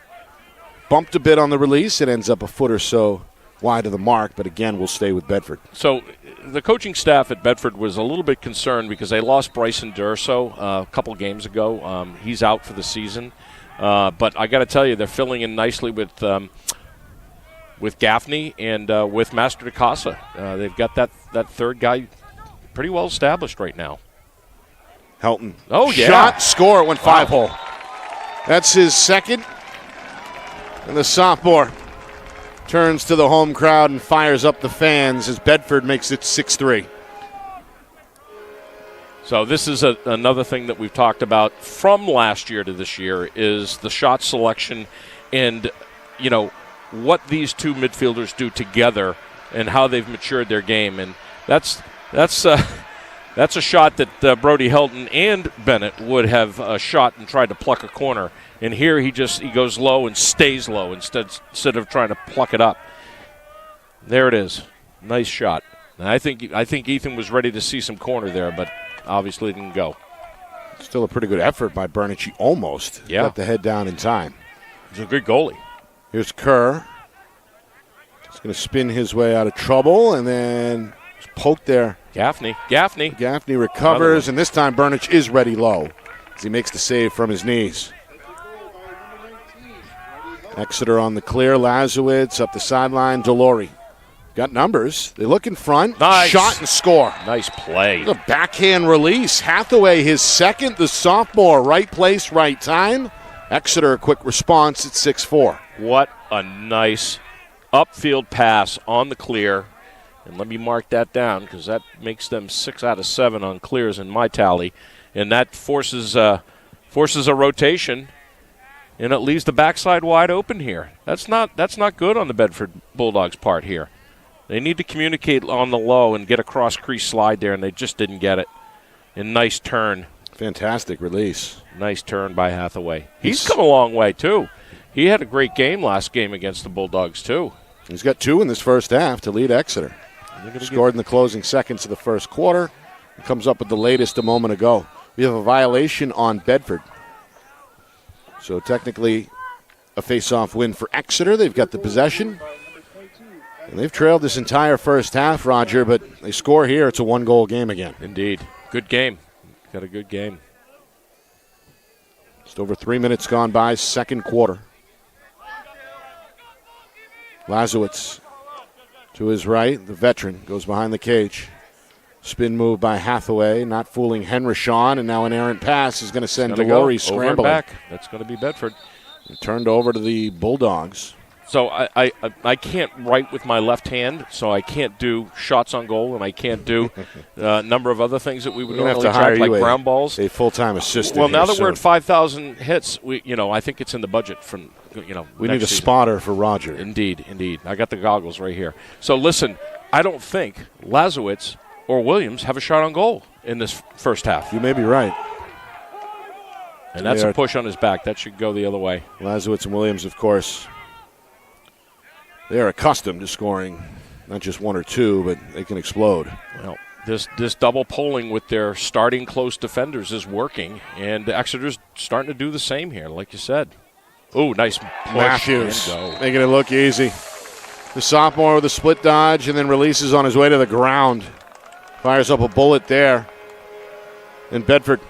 bumped a bit on the release. It ends up a foot or so wide of the mark, but again, we'll stay with Bedford. So the coaching staff at Bedford was a little bit concerned because they lost Bryson Durso a couple games ago. He's out for the season. But I got to tell you, they're filling in nicely with Gaffney and with Master DeCasa. They've got that third guy pretty well established right now. Helton. Oh, yeah. Shot, score, went 5-hole. That's his second. And the sophomore turns to the home crowd and fires up the fans as Bedford makes it 6-3. So this is another thing that we've talked about from last year to this year is the shot selection and, you know, what these two midfielders do together and how they've matured their game. And that's a shot that Brody Helton and Bennett would have shot and tried to pluck a corner. And here he goes low and stays low instead of trying to pluck it up. There it is. Nice shot. And I think Ethan was ready to see some corner there, but obviously didn't go. Still a pretty good effort by Burnich. He almost got the head down in time. He's a good goalie. Here's Kerr. He's going to spin his way out of trouble, and then he's poked there. Gaffney recovers, and this time Burnich is ready low as he makes the save from his knees. Exeter on the clear. Lazowitz up the sideline. Delory. Got numbers. They look in front. Nice. Shot and score. Nice play. The backhand release. Hathaway, his second. The sophomore. Right place, right time. Exeter, a quick response at 6-4. What a nice upfield pass on the clear. And let me mark that down because that makes them 6 out of 7 on clears in my tally. And that forces a rotation. And it leaves the backside wide open here. That's not good on the Bedford Bulldogs' part here. They need to communicate on the low and get a cross-crease slide there, and they just didn't get it. And nice turn. Fantastic release. Nice turn by Hathaway. He's come a long way, too. He had a great game last game against the Bulldogs, too. He's got 2 in this first half to lead Exeter. Scored in the closing seconds of the first quarter. He comes up with the latest a moment ago. We have a violation on Bedford. So technically a face-off win for Exeter. They've got the possession. And they've trailed this entire first half, Roger, but they score here. It's a 1-goal game again. Indeed. Good game. Got a good game. Just over 3 minutes gone by, second quarter. Lazowitz to his right. The veteran goes behind the cage. Spin move by Hathaway, not fooling Henrishon, and now an errant pass is going to send Delory scrambling. Back. That's going to be Bedford. And turned over to the Bulldogs. So I can't write with my left hand, so I can't do shots on goal, and I can't do a number of other things that we would normally track, like ground balls. A full-time assistant. Well, now that we're at 5,000 hits, I think it's in the budget from we need a spotter for Roger. Indeed. I got the goggles right here. So listen, I don't think Lazowitz or Williams have a shot on goal in this first half. You may be right. And that's a push on his back. That should go the other way. Lazowitz and Williams, of course, they are accustomed to scoring not just 1 or 2, but they can explode. Well, this double polling with their starting close defenders is working, and Exeter's starting to do the same here, like you said. Oh, nice push. Matthews making it look easy. The sophomore with a split dodge and then releases on his way to the ground. Fires up a bullet there. And Bedford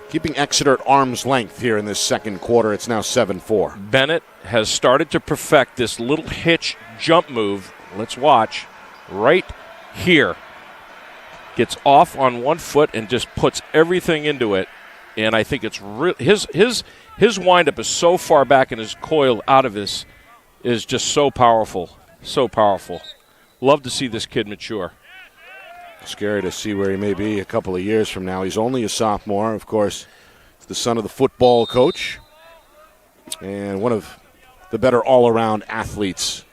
keeping Exeter at arm's length here in this second quarter. It's now 7-4. Bennett has started to perfect this little hitch jump move. Let's watch. Right here. Gets off on one foot and just puts everything into it. And I think it's his windup is so far back and his coil out of this is just so powerful. So powerful. Love to see this kid mature. Scary to see where he may be a couple of years from now. He's only a sophomore, of course. He's the son of the football coach and one of the better all-around athletes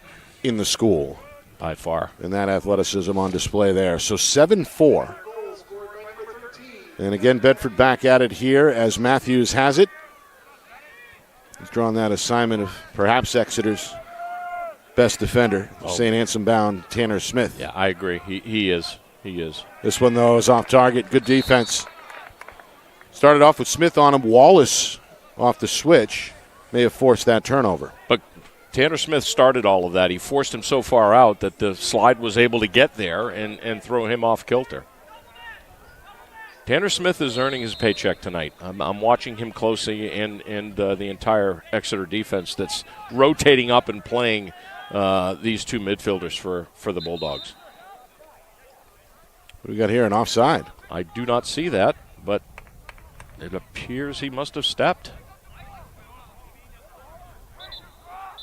in the school. By far. And that athleticism on display there. So 7-4. And again, Bedford back at it here as Matthews has it. He's drawn that assignment of perhaps Exeter's best defender, St. Anselm-bound Tanner Smith. Yeah, I agree. He is. He is. This one, though, is off target. Good defense. Started off with Smith on him. Wallace off the switch may have forced that turnover. But Tanner Smith started all of that. He forced him so far out that the slide was able to get there and throw him off kilter. Tanner Smith is earning his paycheck tonight. I'm watching him closely and the entire Exeter defense that's rotating up and playing these two midfielders for the Bulldogs. What do we got here, an offside? I do not see that, but it appears he must have stepped.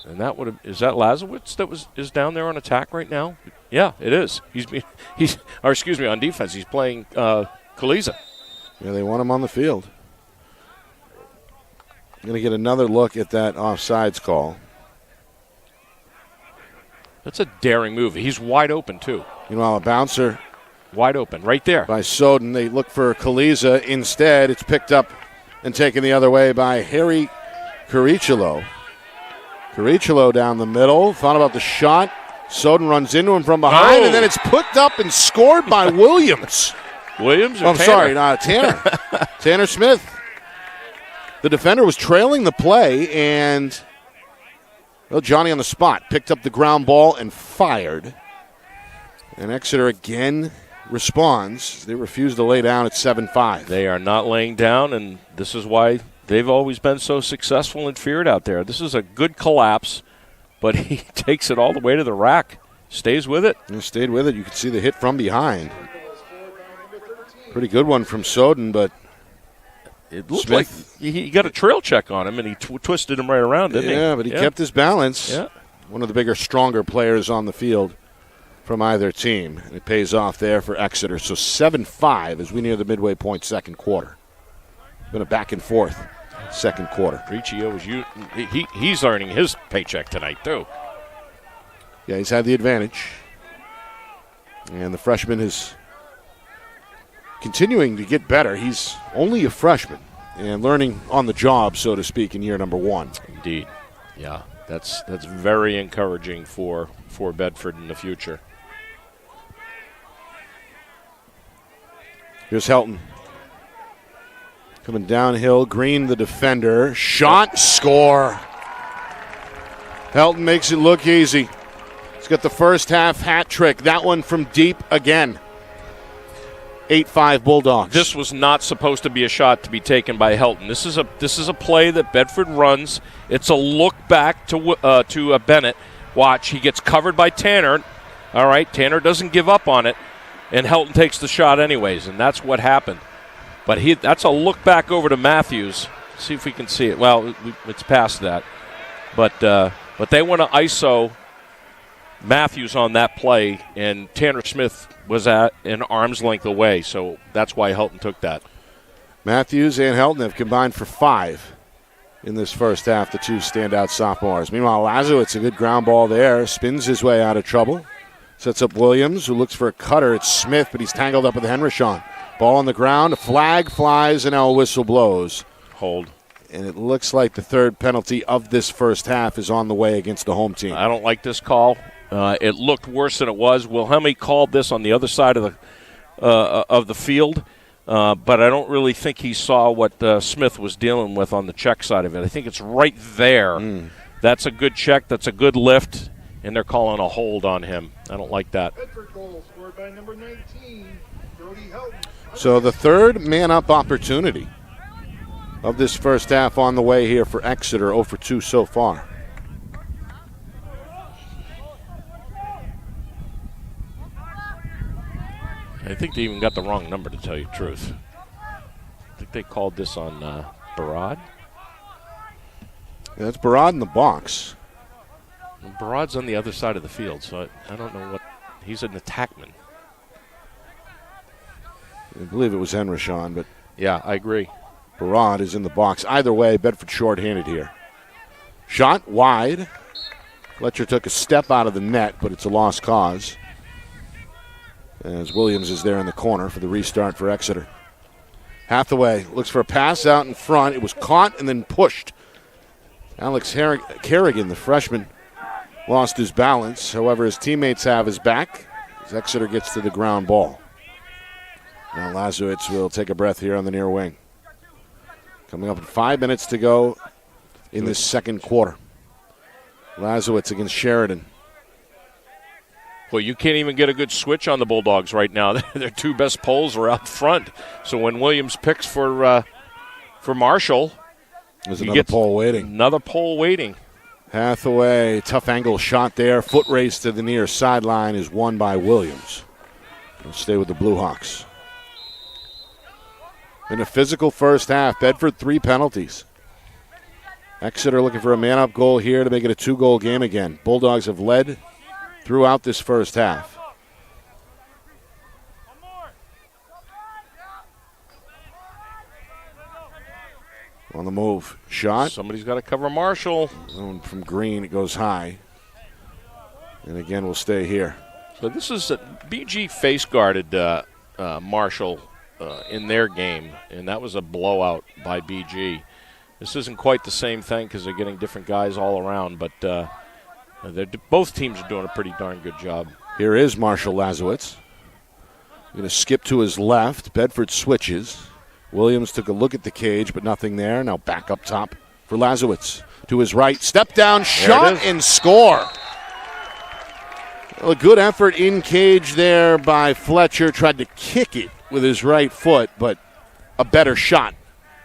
And is that Lazowitz that is down there on attack right now? Yeah, it is. On defense. He's playing Kaliza. Yeah, they want him on the field. Going to get another look at that offsides call. That's a daring move. He's wide open too. Meanwhile, a bouncer. Wide open, right there. By Soden. They look for Kaliza. Instead, it's picked up and taken the other way by Harry Caricciolo. Caricciolo down the middle. Thought about the shot. Soden runs into him from behind, and then it's put up and scored by Williams. Williams or I'm Tanner? sorry, Tanner. Tanner Smith. The defender was trailing the play, and Johnny on the spot picked up the ground ball and fired. And Exeter again responds. They refuse to lay down at 7-5. They are not laying down, and this is why they've always been so successful and feared out there. This is a good collapse, but he takes it all the way to the rack. Stays with it. He stayed with it. You could see the hit from behind. Pretty good one from Soden, but it looked like he got a trail check on him, and he twisted him right around, didn't he? Yeah, but he kept his balance. Yeah. One of the bigger, stronger players on the field from either team. And it pays off there for Exeter. So 7-5 as we near the midway point second quarter. Been a back and forth second quarter. Riccio he's earning his paycheck tonight, too. Yeah, he's had the advantage. And the freshman is continuing to get better. He's only a freshman and learning on the job, so to speak, in year number 1. Indeed. Yeah, that's very encouraging for Bedford in the future. Here's Helton. Coming downhill, Green the defender. Shot, score. Helton makes it look easy. He's got the first half hat trick. That one from deep again. 8-5 Bulldogs. This was not supposed to be a shot to be taken by Helton. This is a play that Bedford runs. It's a look back to Bennett. Watch, he gets covered by Tanner. All right, Tanner doesn't give up on it, and Helton takes the shot anyways, and that's what happened. But that's a look back over to Matthews. See if we can see it. Well, it's past that. But they want to ISO Matthews on that play, and Tanner Smith was at an arm's length away, so that's why Helton took that. Matthews and Helton have combined for 5 in this first half, the two standout sophomores. Meanwhile, Lazowitz, a good ground ball there, spins his way out of trouble. Sets up Williams, who looks for a cutter. It's Smith, but he's tangled up with Henrichon. Ball on the ground, a flag flies, and now a whistle blows. Hold. And it looks like the third penalty of this first half is on the way against the home team. I don't like this call. It looked worse than it was. Wilhelmi called this on the other side of the field, but I don't really think he saw what Smith was dealing with on the check side of it. I think it's right there. That's a good check. That's a good lift, and they're calling a hold on him. I don't like that. Bedford goal scored by number 19, Brody Helton. So the third man-up opportunity of this first half on the way here for Exeter, 0 for 2 so far. I think they even got the wrong number, to tell you the truth. I think they called this on Barad. Yeah, that's Barad in the box. Barad's on the other side of the field, so I don't know what. He's an attackman. I believe it was Henrichon, but yeah, I agree. Barad is in the box. Either way, Bedford short-handed here. Shot wide. Fletcher took a step out of the net, but it's a lost cause, as Williams is there in the corner for the restart for Exeter. Hathaway looks for a pass out in front. It was caught and then pushed. Alex Kerrigan, the freshman, lost his balance. However, his teammates have his back as Exeter gets to the ground ball. Now Lazowitz will take a breath here on the near wing. Coming up in 5 minutes to go in this second quarter. Lazowitz against Sheridan. Well, you can't even get a good switch on the Bulldogs right now. Their two best poles are out front. So when Williams picks for Marshall, there's another pole waiting. Another pole waiting. Hathaway, tough angle shot there. Foot race to the near sideline is won by Williams. He'll stay with the Blue Hawks. In a physical first half, Bedford 3 penalties. Exeter looking for a man-up goal here to make it a 2-goal game again. Bulldogs have led throughout this first half. On the move. Shot. Somebody's got to cover Marshall. From Green, it goes high. And again, we'll stay here. So this is BG face guarded Marshall in their game, and that was a blowout by BG. This isn't quite the same thing because they're getting different guys all around, but Both teams are doing a pretty darn good job. Here is Marshall Lazowitz. Going to skip to his left. Bedford switches. Williams took a look at the cage, but nothing there. Now back up top for Lazowitz. To his right. Step down, shot, and score. Well, a good effort in cage there by Fletcher. Tried to kick it with his right foot, but a better shot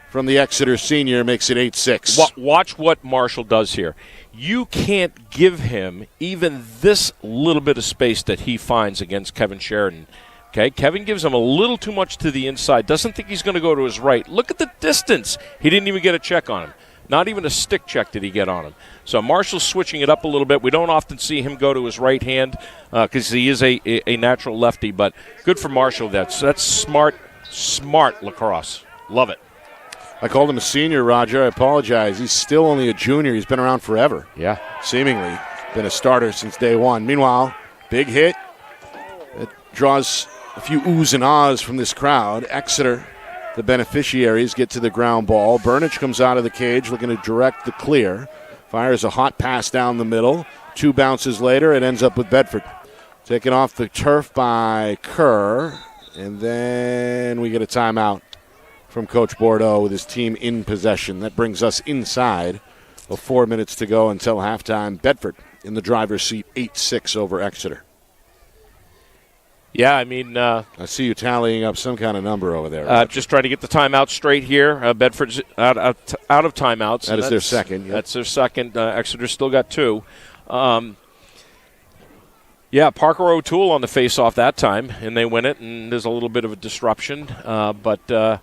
from the Exeter senior makes it 8-6. Watch what Marshall does here. You can't give him even this little bit of space that he finds against Kevin Sheridan. Okay, Kevin gives him a little too much to the inside. Doesn't think he's going to go to his right. Look at the distance. He didn't even get a check on him. Not even a stick check did he get on him. So Marshall's switching it up a little bit. We don't often see him go to his right hand because he is a natural lefty. But good for Marshall. That's smart lacrosse. Love it. I called him a senior, Roger. I apologize. He's still only a junior. He's been around forever. Yeah. Seemingly been a starter since day one. Meanwhile, big hit. It draws a few oohs and ahs from this crowd. Exeter, the beneficiaries, get to the ground ball. Burnich comes out of the cage looking to direct the clear. Fires a hot pass down the middle. 2 bounces later, it ends up with Bedford. Taken off the turf by Kerr. And then we get a timeout from Coach Bordeaux with his team in possession. That brings us inside of 4 minutes to go until halftime. Bedford in the driver's seat, 8-6 over Exeter. Yeah, I mean... I see you tallying up some kind of number over there. Just trying to get the timeout straight here. Bedford's out of timeouts. That is their second. Yep. That's their second. Exeter's still got 2. Yeah, Parker O'Toole on the face-off that time, and they win it, and there's a little bit of a disruption. But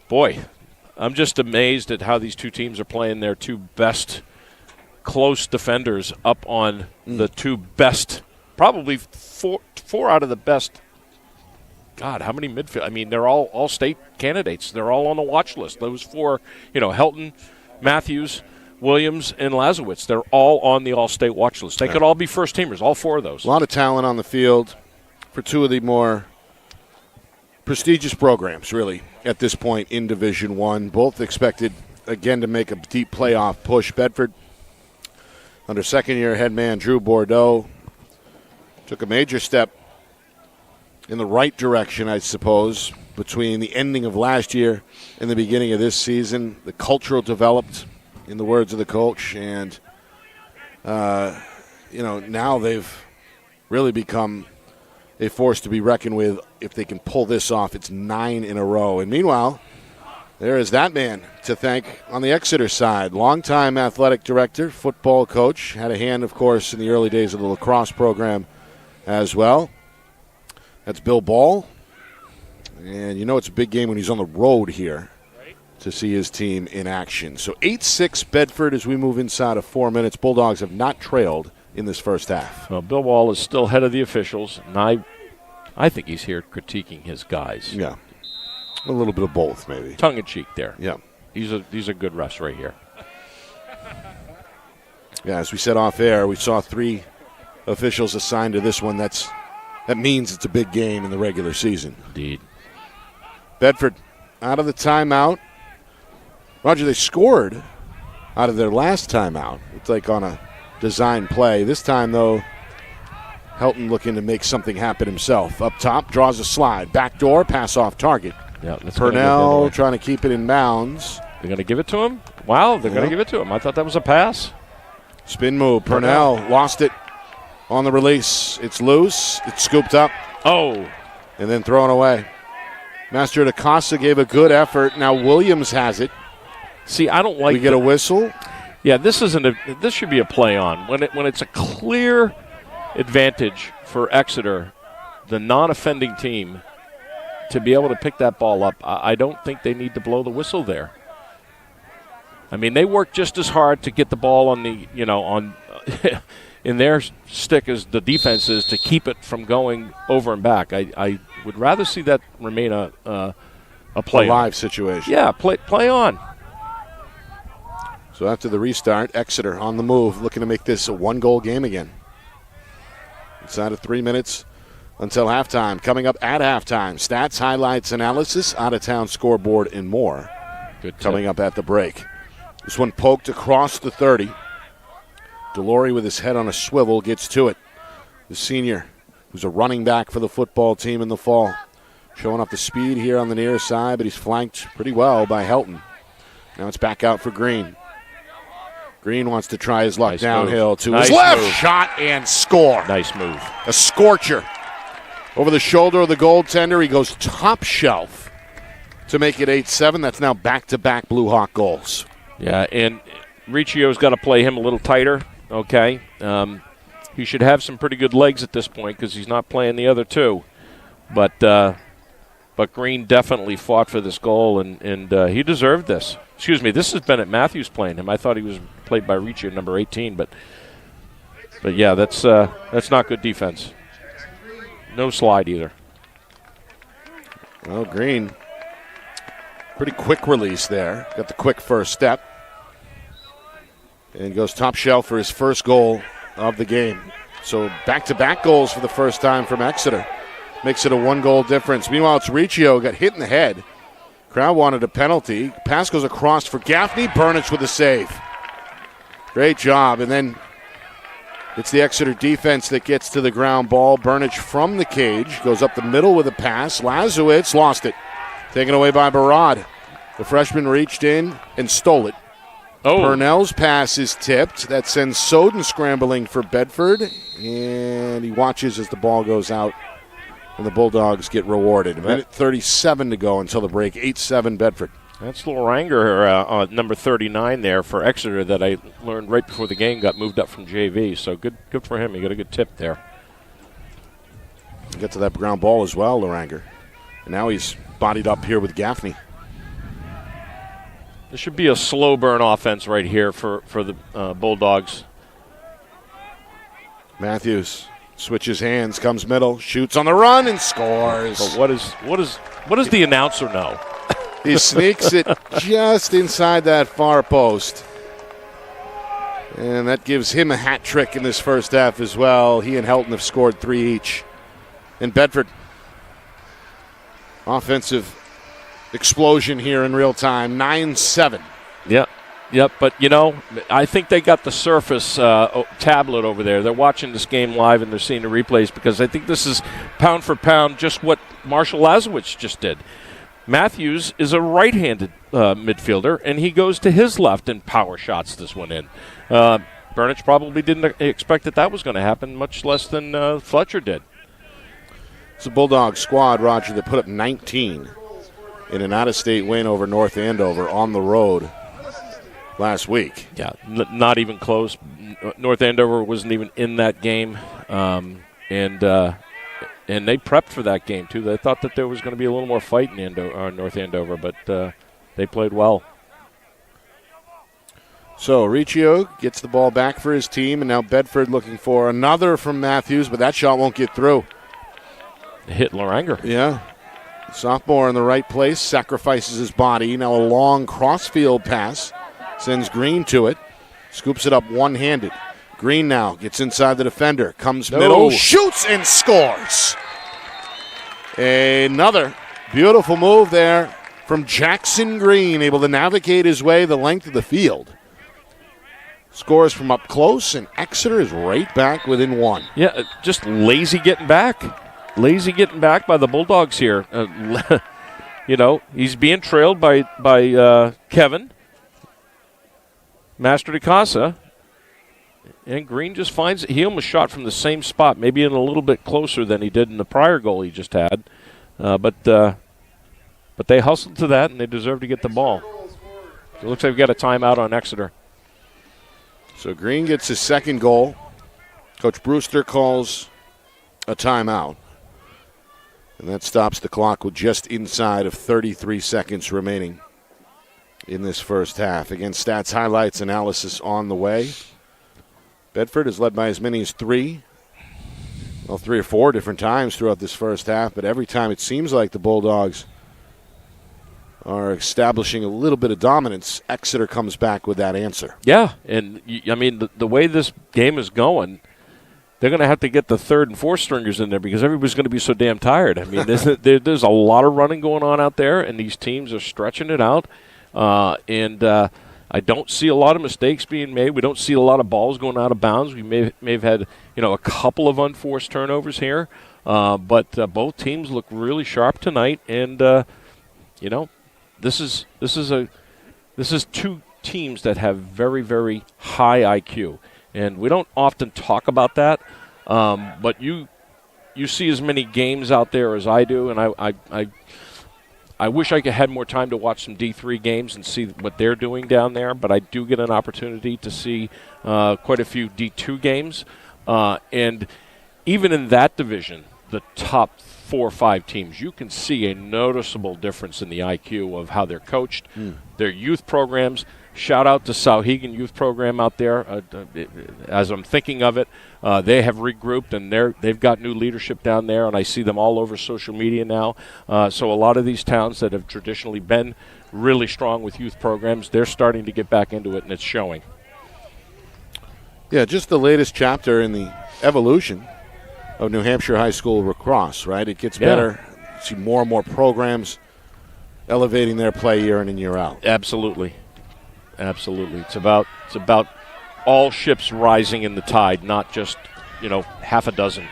boy, I'm just amazed at how these two teams are playing their 2 best close defenders up on the 2 best, probably four out of the best. God, how many midfield? I mean, they're all state candidates. They're all on the watch list. Those 4, Helton, Matthews, Williams, and Lazowitz, they're all on the all-state watch list. They could all be first-teamers, all 4 of those. A lot of talent on the field for 2 of the more prestigious programs, really, at this point in Division I. Both expected, again, to make a deep playoff push. Bedford, under second-year head man Drew Bordeaux, took a major step in the right direction, I suppose, between the ending of last year and the beginning of this season. The culture developed, in the words of the coach, and now they've really become a force to be reckoned with. If they can pull this off, it's 9 in a row. And meanwhile, there is that man to thank on the Exeter side. Longtime athletic director, football coach, had a hand, of course, in the early days of the lacrosse program as well. That's Bill Ball. And it's a big game when he's on the road here to see his team in action. So 8-6 Bedford as we move inside of 4 minutes. Bulldogs have not trailed in this first half. Well, Bill Ball is still head of the officials, and I think he's here critiquing his guys. Yeah, a little bit of both, maybe. Tongue-in-cheek there. Yeah. These are good refs right here. Yeah, as we said off air, we saw 3 officials assigned to this one. That means it's a big game in the regular season. Indeed. Bedford out of the timeout. Roger, they scored out of their last timeout. It's like on a design play. This time, though, Helton looking to make something happen himself. Up top, draws a slide. Backdoor, pass off target. Yeah, Purnell trying to keep it in bounds. They're going to give it to him? Wow, they're going to give it to him. I thought that was a pass. Spin move. Purnell lost it on the release. It's loose. It's scooped up. Oh. And then thrown away. Master DaCosta gave a good effort. Now Williams has it. See, I don't like. We get a whistle. Yeah, this should be a play on when it's a clear advantage for Exeter, the non-offending team, to be able to pick that ball up. I don't think they need to blow the whistle there. I mean, they work just as hard to get the ball on the in their stick as the defense is to keep it from going over and back. I would rather see that remain a play a live situation. Yeah, play on. So after the restart, Exeter on the move, looking to make this a 1-goal game again. Inside of 3 minutes until halftime. Coming up at halftime, stats, highlights, analysis, out-of-town scoreboard, and more. Good coming up at the break. This one poked across the 30. Delory with his head on a swivel gets to it. The senior, who's a running back for the football team in the fall. Showing off the speed here on the near side, but he's flanked pretty well by Helton. Now it's back out for Green. Green wants to try his luck downhill to his left. Shot and score. Nice move. A scorcher. Over the shoulder of the goaltender, he goes top shelf to make it 8-7. That's now back-to-back Blue Hawk goals. Yeah, and Riccio's got to play him a little tighter, okay? He should have some pretty good legs at this point because he's not playing the other two. But Green definitely fought for this goal, and he deserved this. Excuse me, this is Bennett Matthews playing him. I thought he was played by Riccio, number 18, but yeah, that's not good defense. No slide either. Well, Green, pretty quick release there. Got the quick first step. And goes top shelf for his first goal of the game. So back-to-back goals for the first time from Exeter. Makes it a one-goal difference. Meanwhile, it's Riccio, got hit in the head. Crowd wanted a penalty. Pass goes across for Gaffney. Burnich with a save. Great job. And then it's the Exeter defense that gets to the ground ball. Burnich from the cage. Goes up the middle with a pass. Lazowitz lost it. Taken away by Barad. The freshman reached in and stole it. Oh. Purnell's pass is tipped. That sends Soden scrambling for Bedford. And he watches as the ball goes out. And the Bulldogs get rewarded. A minute 37 to go until the break. 8-7 Bedford. That's Loranger, number 39 there for Exeter that I learned right before the game got moved up from JV. So good for him. He got a good tip there. Get to that ground ball as well, Loranger. And now he's bodied up here with Gaffney. This should be a slow burn offense right here for the Bulldogs. Matthews switches hands, comes middle, shoots on the run, and scores. But what does the announcer know? He sneaks it just inside that far post. And that gives him a hat trick in this first half as well. He and Helton have scored 3 each. And Bedford, offensive explosion here in real time, 9-7. Yep, but, I think they got the Surface tablet over there. They're watching this game live and they're seeing the replays because I think this is pound for pound just what Marshall Lazowitz just did. Matthews is a right-handed midfielder, and he goes to his left and power shots this one in. Burnich probably didn't expect that was going to happen, much less than Fletcher did. It's a Bulldog squad, Roger, that put up 19 in an out-of-state win over North Andover on the road last week. Yeah, not even close. North Andover wasn't even in that game, and they prepped for that game too. They thought that there was going to be a little more fight in North Andover, but they played well. So Riccio gets the ball back for his team, and now Bedford looking for another from Matthews, but that shot won't get through. Hit Loranger. Yeah. Sophomore in the right place, sacrifices his body. Now a long crossfield pass. Sends Green to it. Scoops it up one-handed. Green now gets inside the defender. Comes middle. Shoots and scores. Another beautiful move there from Jackson Green. Able to navigate his way the length of the field. Scores from up close, and Exeter is right back within one. Yeah, just lazy getting back. Lazy getting back by the Bulldogs here. He's being trailed by Kevin. Master de Casa, and Green just finds it. He almost shot from the same spot, maybe in a little bit closer than he did in the prior goal he just had. But they hustled to that, and they deserve to get the ball. It looks like we've got a timeout on Exeter. So Green gets his second goal. Coach Brewster calls a timeout. And that stops the clock with just inside of 33 seconds remaining in this first half. Again, stats, highlights, analysis on the way. Bedford is led by as many as 3 or 4 different times throughout this first half, but every time it seems like the Bulldogs are establishing a little bit of dominance, Exeter comes back with that answer. Yeah, and the way this game is going, they're going to have to get the third and fourth stringers in there because everybody's going to be so damn tired. I mean, there's a lot of running going on out there, and these teams are stretching it out. I don't see a lot of mistakes being made. We don't see a lot of balls going out of bounds. We may have had a couple of unforced turnovers here, but both teams look really sharp tonight. And this is two teams that have very, very high IQ, and we don't often talk about that. But you see as many games out there as I do, and I wish I could had more time to watch some D3 games and see what they're doing down there, but I do get an opportunity to see quite a few D2 games. And even in that division, the top 4 or 5 teams, you can see a noticeable difference in the IQ of how they're coached, their youth programs. Shout out to Sauhegan Youth Program out there. As I'm thinking of it, they have regrouped, and they've got new leadership down there, and I see them all over social media now. So a lot of these towns that have traditionally been really strong with youth programs, they're starting to get back into it, and it's showing. Yeah, just the latest chapter in the evolution of New Hampshire high school lacrosse, right? It gets better. You see more and more programs elevating their play year in and year out. Absolutely. It's about all ships rising in the tide, not just half a dozen.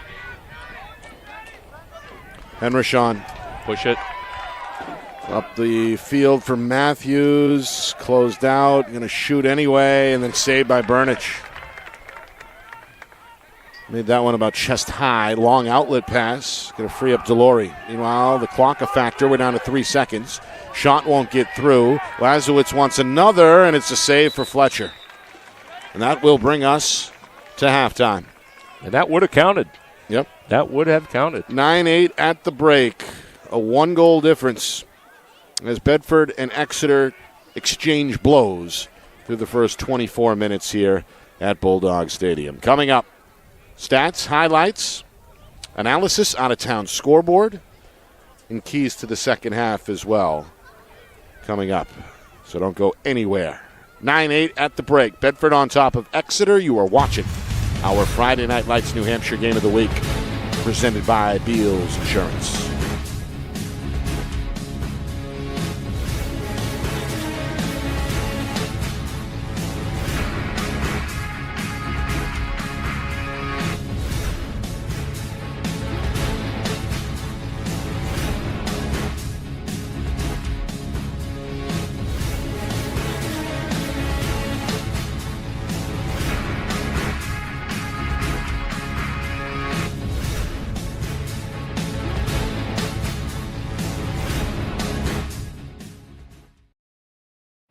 Henrishon Push it. up the field for Matthews, closed out, going to shoot anyway, and then saved by Burnich. Made that one about chest high, long outlet pass, going to free up Delory. Meanwhile, the clock a factor, we're down to 3 seconds. Shot won't get through. Lazowitz wants another, and it's a save for Fletcher. And that will bring us to halftime. And that would have counted. Yep. That would have counted. 9-8 at the break. A 1-goal difference as Bedford and Exeter exchange blows through the first 24 minutes here at Bulldog Stadium. Coming up, stats, highlights, analysis, out-of-town scoreboard, and keys to the second half as well. Coming up, so don't go anywhere. 9-8 at the break. Bedford on top of Exeter. You are watching our Friday Night Lights New Hampshire Game of the Week, presented by Beals Insurance.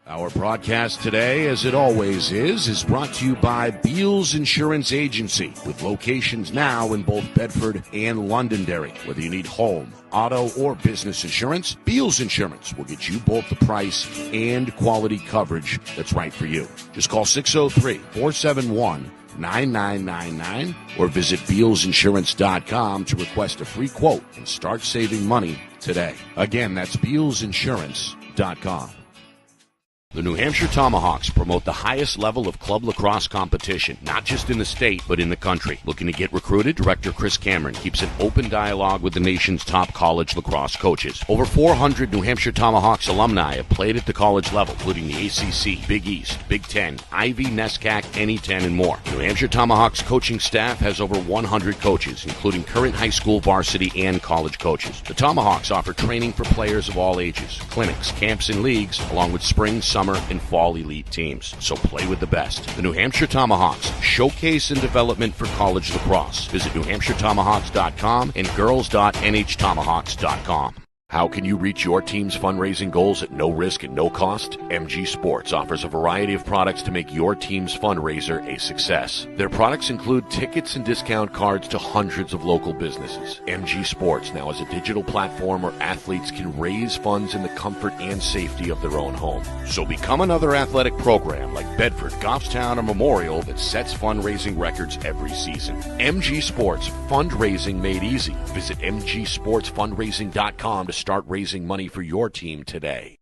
Our broadcast today, as it always is brought to you by Beals Insurance Agency, with locations now in both Bedford and Londonderry. Whether you need home, auto, or business insurance, Beals Insurance will get you both the price and quality coverage that's right for you. Just call 603-471-9999 or visit BealsInsurance.com to request a free quote and start saving money today. Again, that's BealsInsurance.com. The New Hampshire Tomahawks promote the highest level of club lacrosse competition, not just in the state, but in the country. Looking to get recruited? Director Chris Cameron keeps an open dialogue with the nation's top college lacrosse coaches. Over 400 New Hampshire Tomahawks alumni have played at the college level, including the ACC, Big East, Big Ten, Ivy, NESCAC, NE10, and more. New Hampshire Tomahawks coaching staff has over 100 coaches, including current high school, varsity, and college coaches. The Tomahawks offer training for players of all ages, clinics, camps, and leagues, along with spring, summer, and fall elite teams. So play with the best. The New Hampshire Tomahawks, showcase and development for college lacrosse. Visit NewHampshireTomahawks.com and girls.nhtomahawks.com. How can you reach your team's fundraising goals at no risk and no cost? MG Sports offers a variety of products to make your team's fundraiser a success. Their products include tickets and discount cards to hundreds of local businesses. MG Sports now has a digital platform where athletes can raise funds in the comfort and safety of their own home. So become another athletic program like Bedford, Goffstown, or Memorial that sets fundraising records every season. MG Sports, fundraising made easy. Visit mgsportsfundraising.com to start raising money for your team today.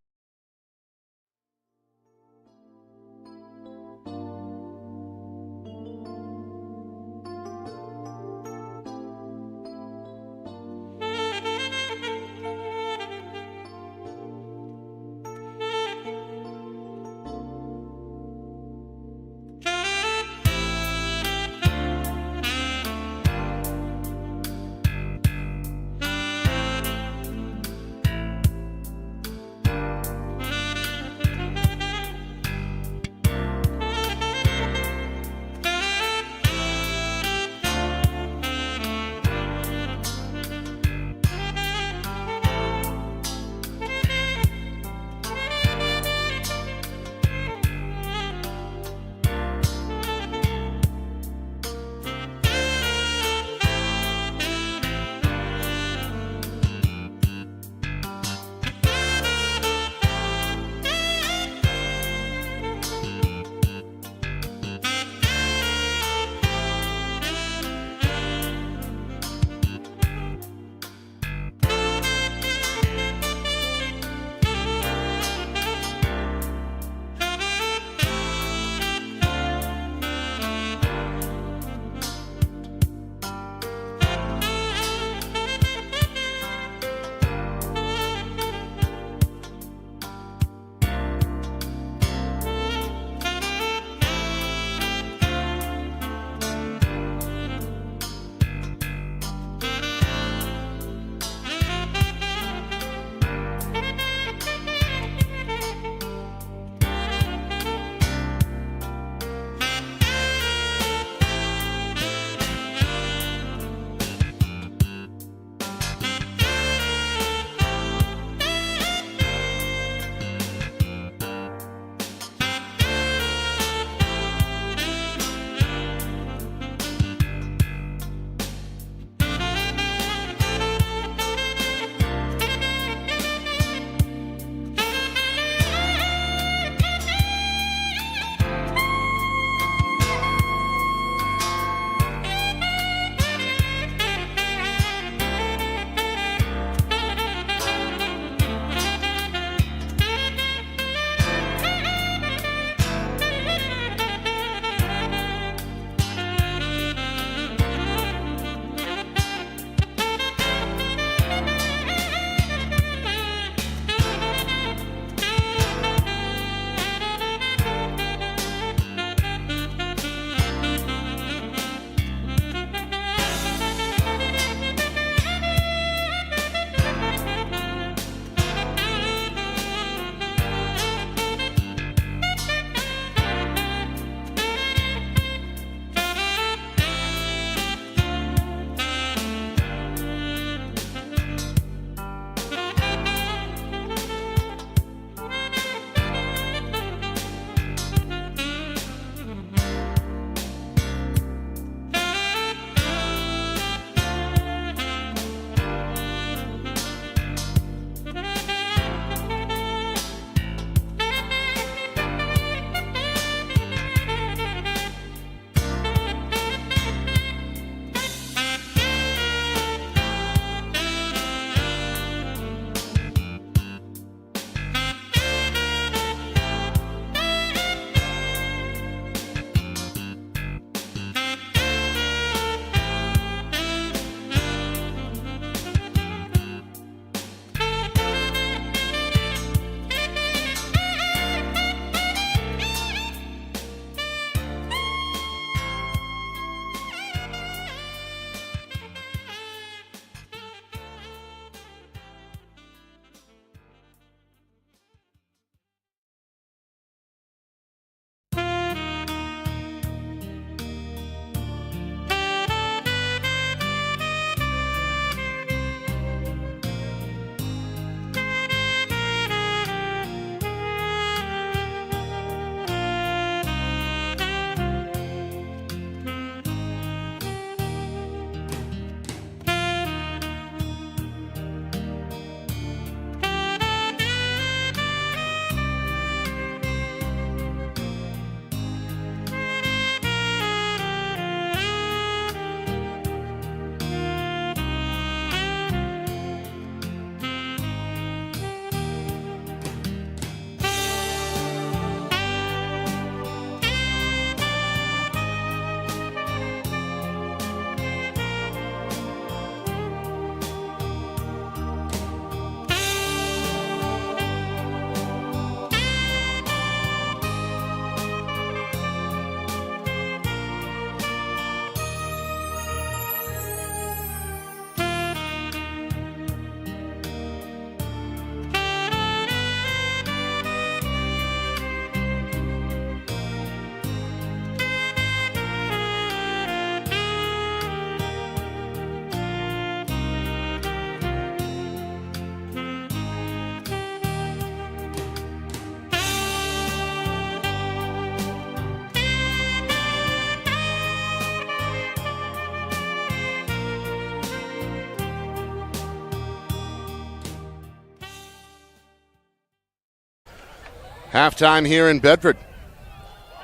Halftime here in Bedford.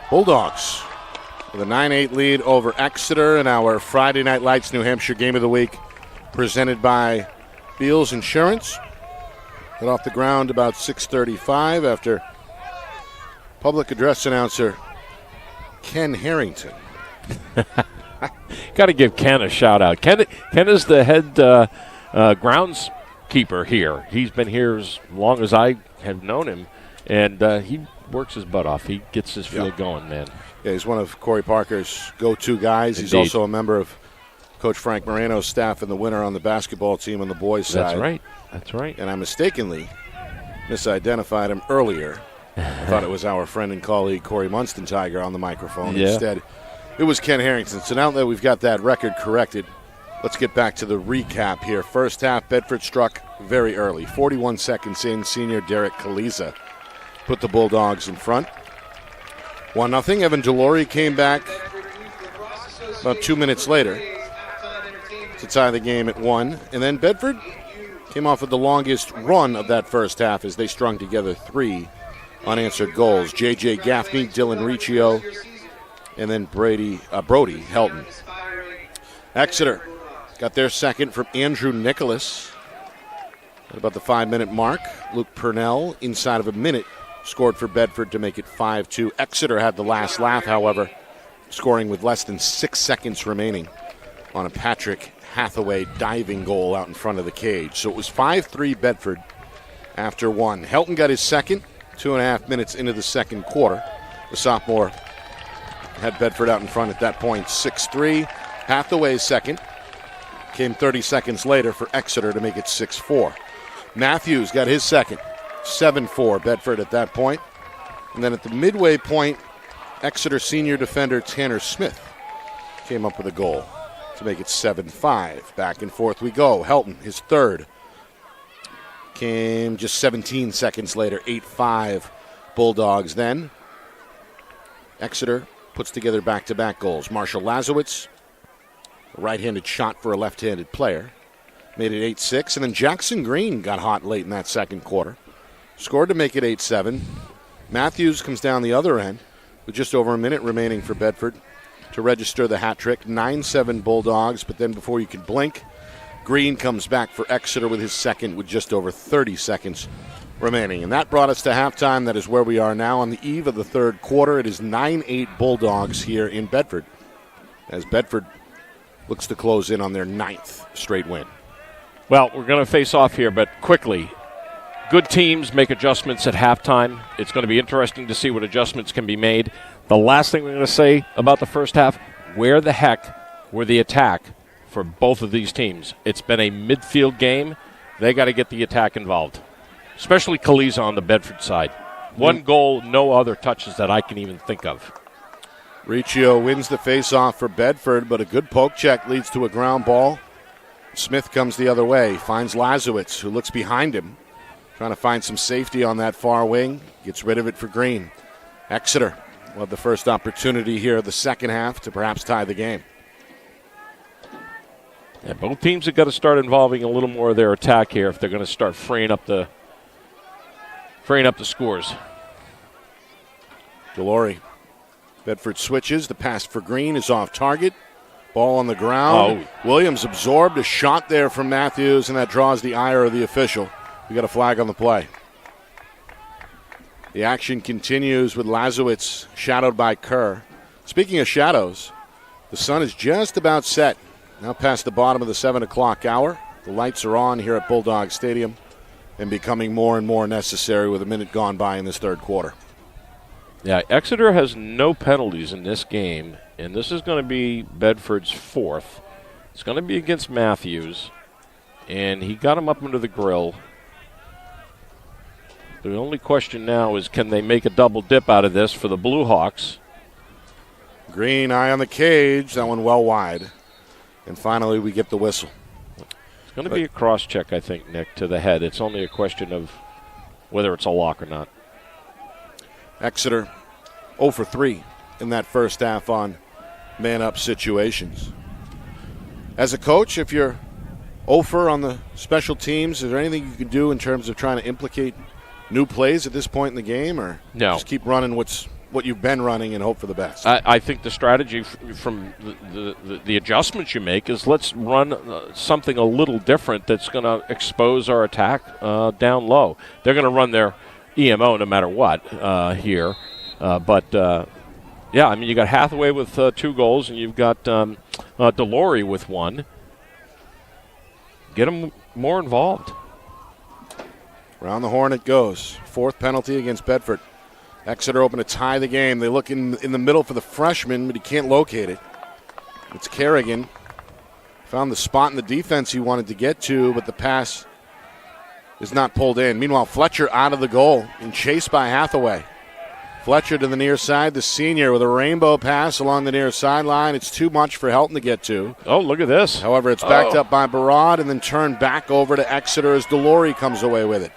Bulldogs with a 9-8 lead over Exeter in our Friday Night Lights New Hampshire Game of the Week, presented by Beals Insurance. Got off the ground about 6:35 after public address announcer Ken Harrington. Got to give Ken a shout out. Ken is the head groundskeeper here. He's been here as long as I have known him, and he works his butt off. He gets his field going, man. Yeah, he's one of Corey Parker's go-to guys. Indeed. He's also a member of Coach Frank Moreno's staff in the winter on the basketball team on the boys' side. That's right. That's right. And I mistakenly misidentified him earlier. I thought it was our friend and colleague Corey Munstentiger on the microphone. Yeah. Instead, it was Ken Harrington. So now that we've got that record corrected, let's get back to the recap here. First half, Bedford struck very early. 41 seconds in, senior Derek Kaliza put the Bulldogs in front. 1-0. Evan Delory came back about 2 minutes later to tie the game at 1. And then Bedford came off with the longest run of that first half as they strung together 3 unanswered goals. J.J. Gaffney, Dylan Riccio, and then Brody Helton. Exeter got their second from Andrew Nicholas at about the 5-minute mark. Luke Purnell, inside of a minute, scored for Bedford to make it 5-2. Exeter had the last laugh, however, scoring with less than 6 seconds remaining on a Patrick Hathaway diving goal out in front of the cage. So it was 5-3 Bedford after 1. Helton got his second 2.5 minutes into the second quarter. The sophomore had Bedford out in front at that point, 6-3. Hathaway's second came 30 seconds later for Exeter to make it 6-4. Matthews got his second, 7-4 Bedford at that point. And then at the midway point, Exeter senior defender Tanner Smith came up with a goal to make it 7-5. Back and forth we go. Helton, his third, came just 17 seconds later, 8-5 Bulldogs. Then Exeter puts together back-to-back goals. Marshall Lazowitz, a right-handed shot for a left-handed player, made it 8-6. And then Jackson Green got hot late in that second quarter, scored to make it 8-7. Matthews comes down the other end with just over a minute remaining for Bedford to register the hat trick. 9-7 Bulldogs, but then before you could blink, Green comes back for Exeter with his second with just over 30 seconds remaining. And that brought us to halftime. That is where we are now on the eve of the third quarter. It is 9-8 Bulldogs here in Bedford as Bedford looks to close in on their 9th straight win. Well, we're going to face off here, but quickly. Good teams make adjustments at halftime. It's going to be interesting to see what adjustments can be made. The last thing we're going to say about the first half, where the heck were the attack for both of these teams? It's been a midfield game. They got to get the attack involved, especially Kaliza on the Bedford side. One goal, no other touches that I can even think of. Riccio wins the face-off for Bedford, but a good poke check leads to a ground ball. Smith comes the other way, finds Lazowitz, who looks behind him, trying to find some safety on that far wing. Gets rid of it for Green. Exeter will have the first opportunity here of the second half to perhaps tie the game. Yeah, both teams have got to start involving a little more of their attack here if they're going to start freeing up the scores. Delory. Bedford switches. The pass for Green is off target. Ball on the ground. Oh. Williams absorbed a shot there from Matthews, and that draws the ire of the official. We got a flag on the play. The action continues with Lazowitz shadowed by Kerr. Speaking of shadows, the sun is just about set. Now past the bottom of the 7 o'clock hour. The lights are on here at Bulldog Stadium and becoming more and more necessary with a minute gone by in this third quarter. Yeah, Exeter has no penalties in this game, and this is going to be Bedford's fourth. It's going to be against Matthews, and he got him up under the grill. The only question now is, can they make a double dip out of this for the Blue Hawks? Green, eye on the cage. That one well wide. And finally, we get the whistle. It's going to be a cross-check, I think, Nick, to the head. It's only a question of whether it's a lock or not. Exeter 0 for 3 in that first half on man-up situations. As a coach, if you're 0 for on the special teams, is there anything you can do in terms of trying to implicate new plays at this point in the game, or No. just keep running what you've been running and hope for the best? I think the strategy from the adjustments you make is let's run something a little different that's going to expose our attack down low. They're going to run their EMO no matter what here. Yeah, I mean, you got Hathaway with 2 goals, and you've got Delory with 1. Get them more involved. Around the horn it goes. 4th penalty against Bedford. Exeter open to tie the game. They look in the middle for the freshman, but he can't locate it. It's Kerrigan. Found the spot in the defense he wanted to get to, but the pass is not pulled in. Meanwhile, Fletcher out of the goal and chased by Hathaway. Fletcher to the near side, the senior with a rainbow pass along the near sideline. It's too much for Helton to get to. Oh, look at this. However, it's backed up by Barad and then turned back over to Exeter as Delory comes away with it.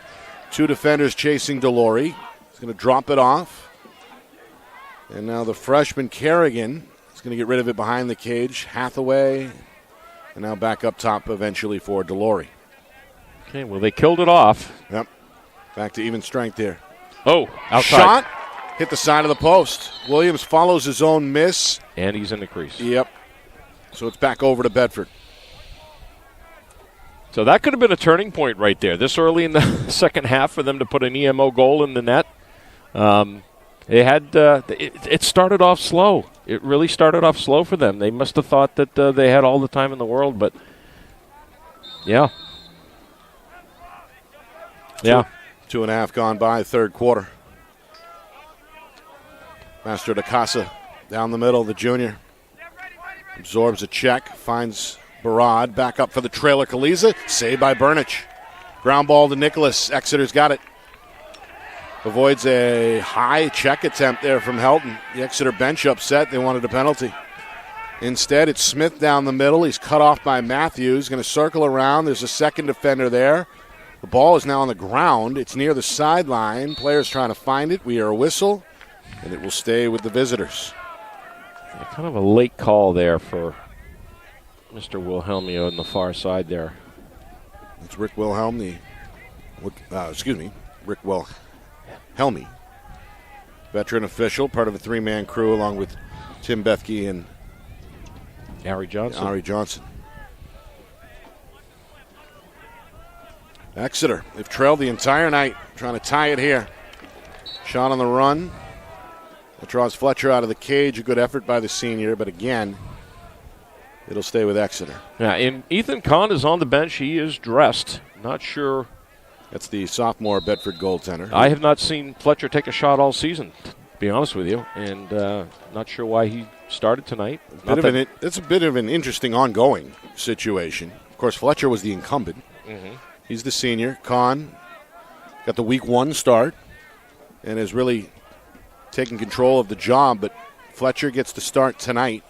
2 defenders chasing Delory. He's going to drop it off. And now the freshman Kerrigan is going to get rid of it behind the cage. Hathaway, and now back up top eventually for Delory. Okay, well, they killed it off. Yep. Back to even strength here. Oh, outside. Shot. Hit the side of the post. Williams follows his own miss. And he's in the crease. Yep. So it's back over to Bedford. So that could have been a turning point right there. This early in the second half for them to put an EMO goal in the net. They had it started off slow. It really started off slow for them. They must have thought that they had all the time in the world, but yeah. Yeah. 2.5 gone by, third quarter. Master DeCasa down the middle, the junior. Absorbs a check, finds Barad, back up for the trailer. Kaliza, saved by Burnich. Ground ball to Nicholas. Exeter's got it. Avoids a high check attempt there from Helton. The Exeter bench upset. They wanted a penalty. Instead, it's Smith down the middle. He's cut off by Matthews. Going to circle around. There's a second defender there. The ball is now on the ground. It's near the sideline. Players trying to find it. We hear a whistle, and it will stay with the visitors. Yeah, kind of a late call there for Mr. Wilhelmio on the far side there. It's Rick Wilhelm, Rick Wilhelmy, veteran official, part of a 3-man crew along with Tim Bethke and Ari Johnson. Exeter, they've trailed the entire night, trying to tie it here. Shot on the run. That draws Fletcher out of the cage. A good effort by the senior, but again, it'll stay with Exeter. Yeah, and Ethan Kahn is on the bench. He is dressed. Not sure. That's the sophomore Bedford goaltender. I have not seen Fletcher take a shot all season, to be honest with you, and not sure why he started tonight. It's a bit of an interesting ongoing situation. Of course, Fletcher was the incumbent. Mm-hmm. He's the senior. Kahn got the week 1 start and has really taken control of the job, but Fletcher gets the start tonight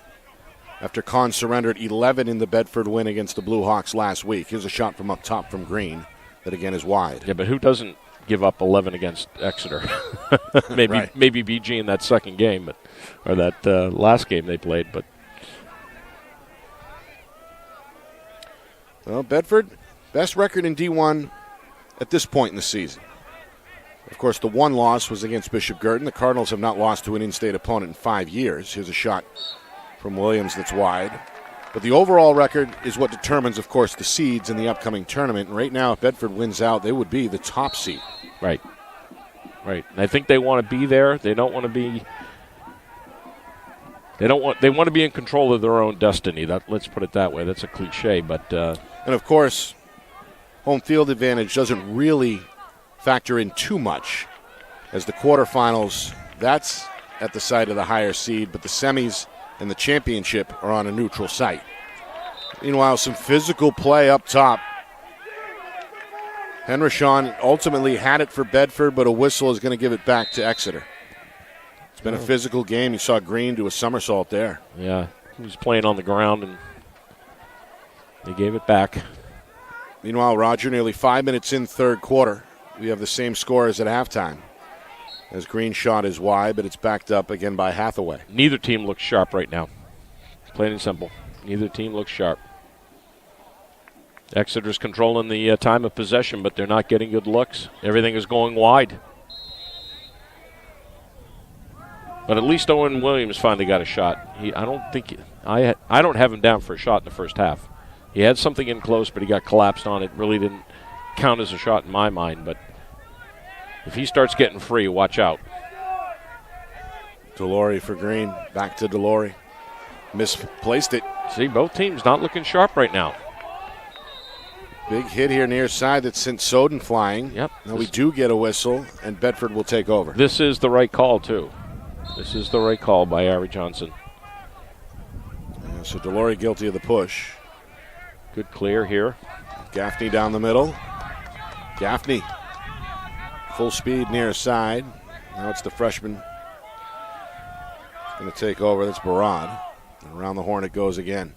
after Kahn surrendered 11 in the Bedford win against the Blue Hawks last week. Here's a shot from up top from Green that again is wide. Yeah, but who doesn't give up 11 against Exeter? Maybe BG in that second game, or that last game they played. But well, Bedford, best record in D1 at this point in the season. Of course, the one loss was against Bishop Girton. The Cardinals have not lost to an in-state opponent in 5 years. Here's a shot from Williams that's wide. But the overall record is what determines, of course, the seeds in the upcoming tournament. And right now, if Bedford wins out, they would be the top seed. Right. And I think they want to be there. They don't want to be. They want to be in control of their own destiny. Let's put it that way. That's a cliche, but. And of course, home field advantage doesn't really factor in too much, as the quarterfinals, that's at the site of the higher seed, but the semis and the championship are on a neutral site. Meanwhile, some physical play up top. Henrishon ultimately had it for Bedford, but a whistle is going to give it back to Exeter. It's been a physical game. You saw Green do a somersault there. Yeah, he was playing on the ground, and they gave it back. Meanwhile, Roger, nearly 5 minutes in third quarter. We have the same score as at halftime. As Green shot is wide, but it's backed up again by Hathaway. Neither team looks sharp right now. Plain and simple. Neither team looks sharp. Exeter's controlling the time of possession, but they're not getting good looks. Everything is going wide. But at least Owen Williams finally got a shot. I don't have him down for a shot in the first half. He had something in close, but he got collapsed on it. Really didn't count as a shot in my mind. But if he starts getting free, watch out. Delory for Green. Back to Delory. Misplaced it. See, both teams not looking sharp right now. Big hit here near side that sent Soden flying. Yep. Now we do get a whistle, and Bedford will take over. This is the right call, too. This is the right call by Ari Johnson. Yeah, so Delory guilty of the push. Good clear here. Gaffney down the middle. Gaffney. Full speed near side. Now it's the freshman. Going to take over. That's Barad. And around the horn it goes again.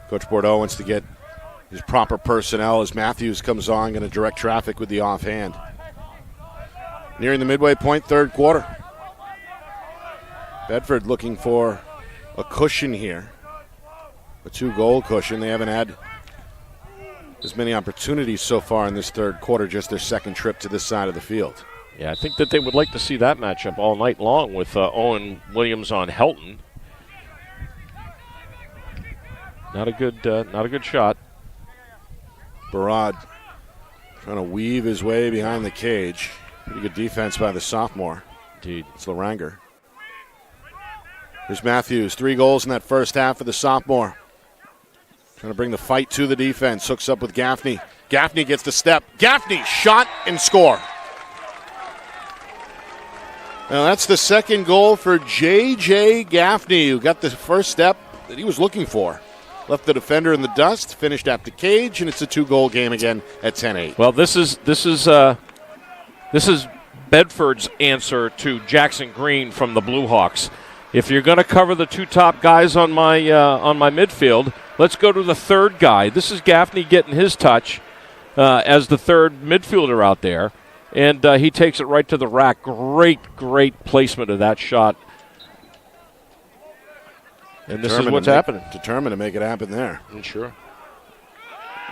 Coach Bordeaux wants to get his proper personnel as Matthews comes on, going to direct traffic with the offhand. Nearing the midway point, third quarter. Bedford looking for a cushion here. A 2-goal cushion. They haven't had as many opportunities so far in this third quarter, just their second trip to this side of the field. Yeah, I think that they would like to see that matchup all night long with Owen Williams on Helton. Not a good shot. Barad trying to weave his way behind the cage. Pretty good defense by the sophomore. Indeed. It's Laranger. Here's Matthews. 3 goals in that first half for the sophomore. Trying to bring the fight to the defense. Hooks up with Gaffney. Gaffney gets the step. Gaffney, shot and score. Now that's the second goal for J.J. Gaffney, who got the first step that he was looking for. Left the defender in the dust, finished at the cage, and it's a 2-goal game again at 10-8. Well, this is Bedford's answer to Jackson Green from the Blue Hawks. If you're going to cover the 2 top guys on my midfield, let's go to the third guy. This is Gaffney getting his touch as the third midfielder out there, and he takes it right to the rack. Great placement of that shot. And this is what's happening. Determined to make it happen there. Sure.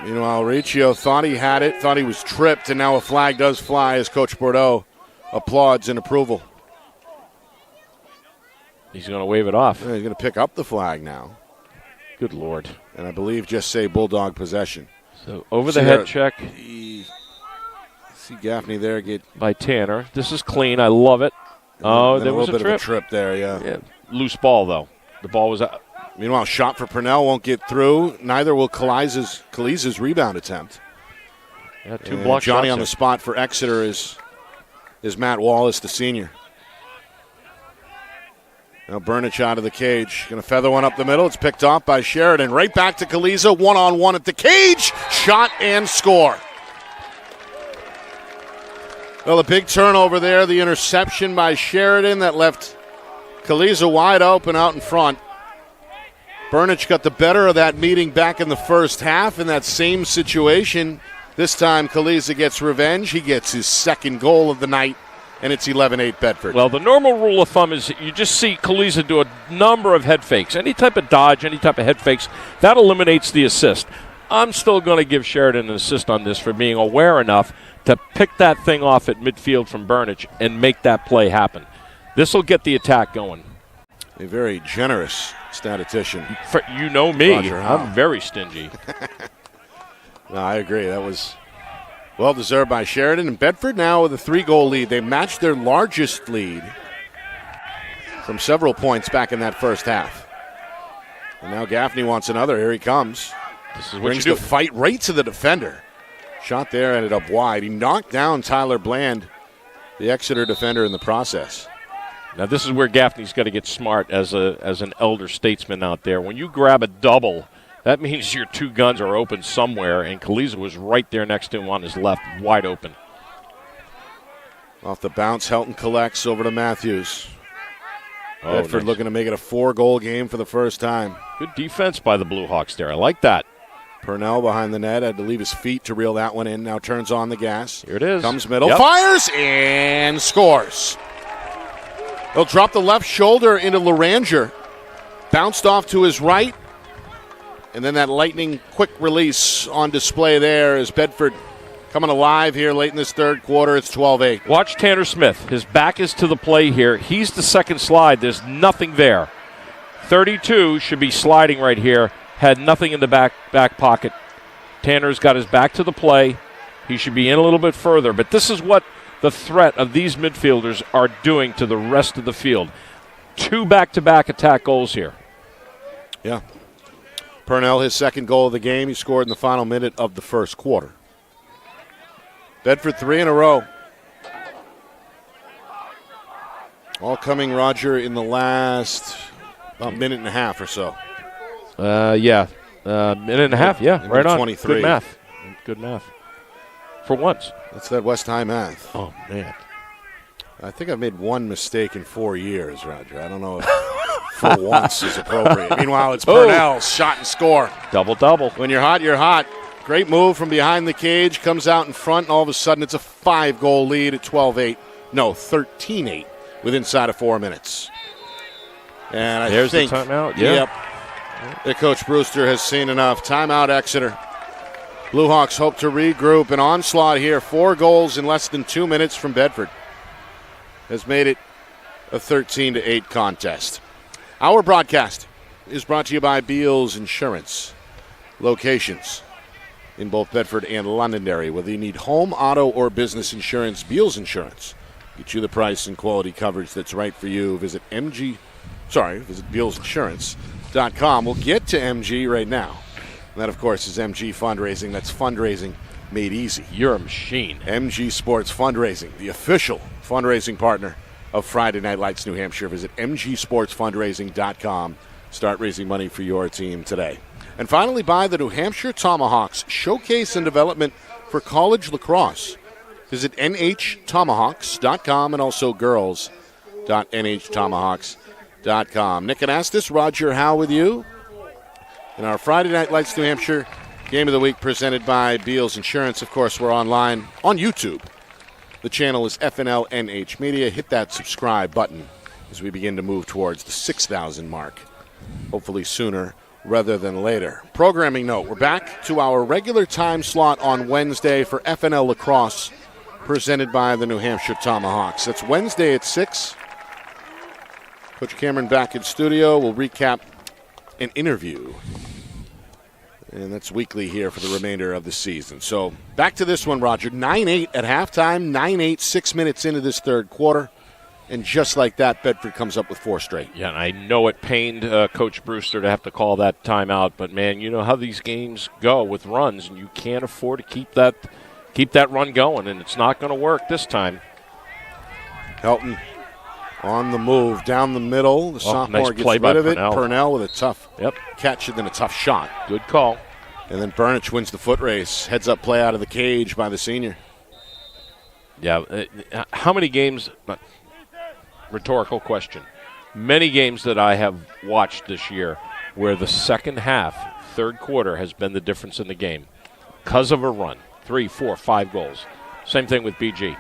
Meanwhile, Riccio thought he had it, thought he was tripped, and now a flag does fly as Coach Bordeaux applauds in approval. He's going to wave it off. Yeah, he's going to pick up the flag now. Good Lord. And I believe just say Bulldog possession. So over the head check. See Gaffney there get by Tanner. This is clean. I love it. Oh, there was a bit trip. Of a trip there, yeah. Loose ball, though. The ball was out. Meanwhile, shot for Purnell won't get through. Neither will Kaliza's rebound attempt. Yeah, 2 block Johnny shots on the spot for Exeter is Matt Wallace, the senior. Now Burnich out of the cage. Going to feather one up the middle. It's picked off by Sheridan. Right back to Kaliza. 1-on-1 at the cage. Shot and score. Well, a big turnover there. The interception by Sheridan that left Kaliza wide open out in front. Burnich got the better of that meeting back in the first half in that same situation. This time Kaliza gets revenge. He gets his second goal of the night, and it's 11-8 Bedford. Well, the normal rule of thumb is you just see Kaliza do a number of head fakes. Any type of dodge, any type of head fakes, that eliminates the assist. I'm still going to give Sheridan an assist on this for being aware enough to pick that thing off at midfield from Burnich and make that play happen. This will get the attack going. A very generous statistician. You know me. I'm very stingy. No, I agree. That was well-deserved by Sheridan. And Bedford now with a 3-goal lead. They matched their largest lead from several points back in that first half. And now Gaffney wants another. Here he comes. This is what brings you the do. Fight right to the defender. Shot there, ended up wide. He knocked down Tyler Bland, the Exeter defender, in the process. Now this is where Gaffney's got to get smart as an elder statesman out there. When you grab a double, that means your 2 guns are open somewhere, and Kaliza was right there next to him on his left, wide open. Off the bounce, Helton collects over to Matthews. Bedford nice. looking to make it a 4-goal game for the first time. Good defense by the Blue Hawks there. I like that. Purnell behind the net, had to leave his feet to reel that one in. Now turns on the gas. Here it is. Comes middle, fires, and scores. He'll drop the left shoulder into Laranger. Bounced off to his right. And then that lightning quick release on display there as Bedford coming alive here late in this third quarter. It's 12-8. Watch Tanner Smith. His back is to the play here. He's the second slide. There's nothing there. 32 should be sliding right here. Had nothing in the back pocket. Tanner's got his back to the play. He should be in a little bit further. But this is what the threat of these midfielders are doing to the rest of the field. 2 back-to-back attack goals here. Yeah. Purnell, his second goal of the game. He scored in the final minute of the first quarter. Bedford 3 in a row. All coming, Roger, in the last about minute and a half or so. Minute and a half, yeah, right on. 23. Good math. For once. That's that West High math. Oh, man. I think I've made one mistake in 4 years, Roger. I don't know if for once is appropriate. Meanwhile, it's Purnell's shot and score. Double-double. When you're hot, you're hot. Great move from behind the cage, comes out in front, and all of a sudden it's a 5-goal lead at 12-8. No, 13-8 with inside of 4 minutes. And There's think, the timeout, yeah. Yep. The Coach Brewster has seen enough. Timeout, Exeter. Bluehawks hope to regroup. An onslaught here. 4 goals in less than 2 minutes from Bedford has made it a 13-8 contest. Our broadcast is brought to you by Beals Insurance. Locations in both Bedford and Londonderry. Whether you need home, auto, or business insurance, Beals Insurance get you the price and quality coverage that's right for you. Visit BealsInsurance.com. We'll get to MG right now. And that, of course, is MG Fundraising. That's fundraising made easy. You're a machine. MG Sports Fundraising, the official fundraising partner of Friday Night Lights New Hampshire. Visit mgsportsfundraising.com. Start raising money for your team today. And finally, by the New Hampshire Tomahawks Showcase and Development for College Lacrosse. Visit nhtomahawks.com and also girls.nhtomahawks.com. Nick and Astis, Roger Howe with you. In our Friday Night Lights New Hampshire Game of the Week presented by Beals Insurance. Of course, we're online on YouTube. The channel is FNLNH Media. Hit that subscribe button as we begin to move towards the 6,000 mark. Hopefully sooner rather than later. Programming note, we're back to our regular time slot on Wednesday for FNL Lacrosse presented by the New Hampshire Tomahawks. That's Wednesday at 6. Coach Cameron back in studio. We'll recap an interview. And that's weekly here for the remainder of the season. So back to this one, Roger. 9-8 at halftime, 9-8, 6 minutes into this third quarter. And just like that, Bedford comes up with 4 straight. Yeah, and I know it pained Coach Brewster to have to call that timeout. But, man, you know how these games go with runs, and you can't afford to keep that run going, and it's not going to work this time. Helton on the move, down the middle. The sophomore nice play gets by rid of it. Purnell. Purnell with a tough catch and then a tough shot. Good call. And then Burnich wins the foot race. Heads-up play out of the cage by the senior. Yeah, how many games, rhetorical question, many games that I have watched this year where the second half, third quarter, has been the difference in the game because of a run. 3, 4, 5 goals. Same thing with BG.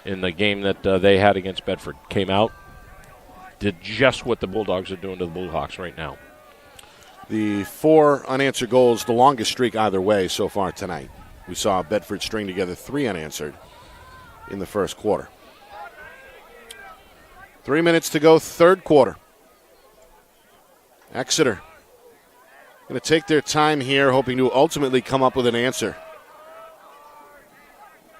In the game that they had against Bedford. Came out, did just what the Bulldogs are doing to the Bluehawks right now. The 4 unanswered goals, the longest streak either way so far tonight. We saw Bedford string together 3 unanswered in the first quarter. 3 minutes to go, third quarter. Exeter going to take their time here, hoping to ultimately come up with an answer.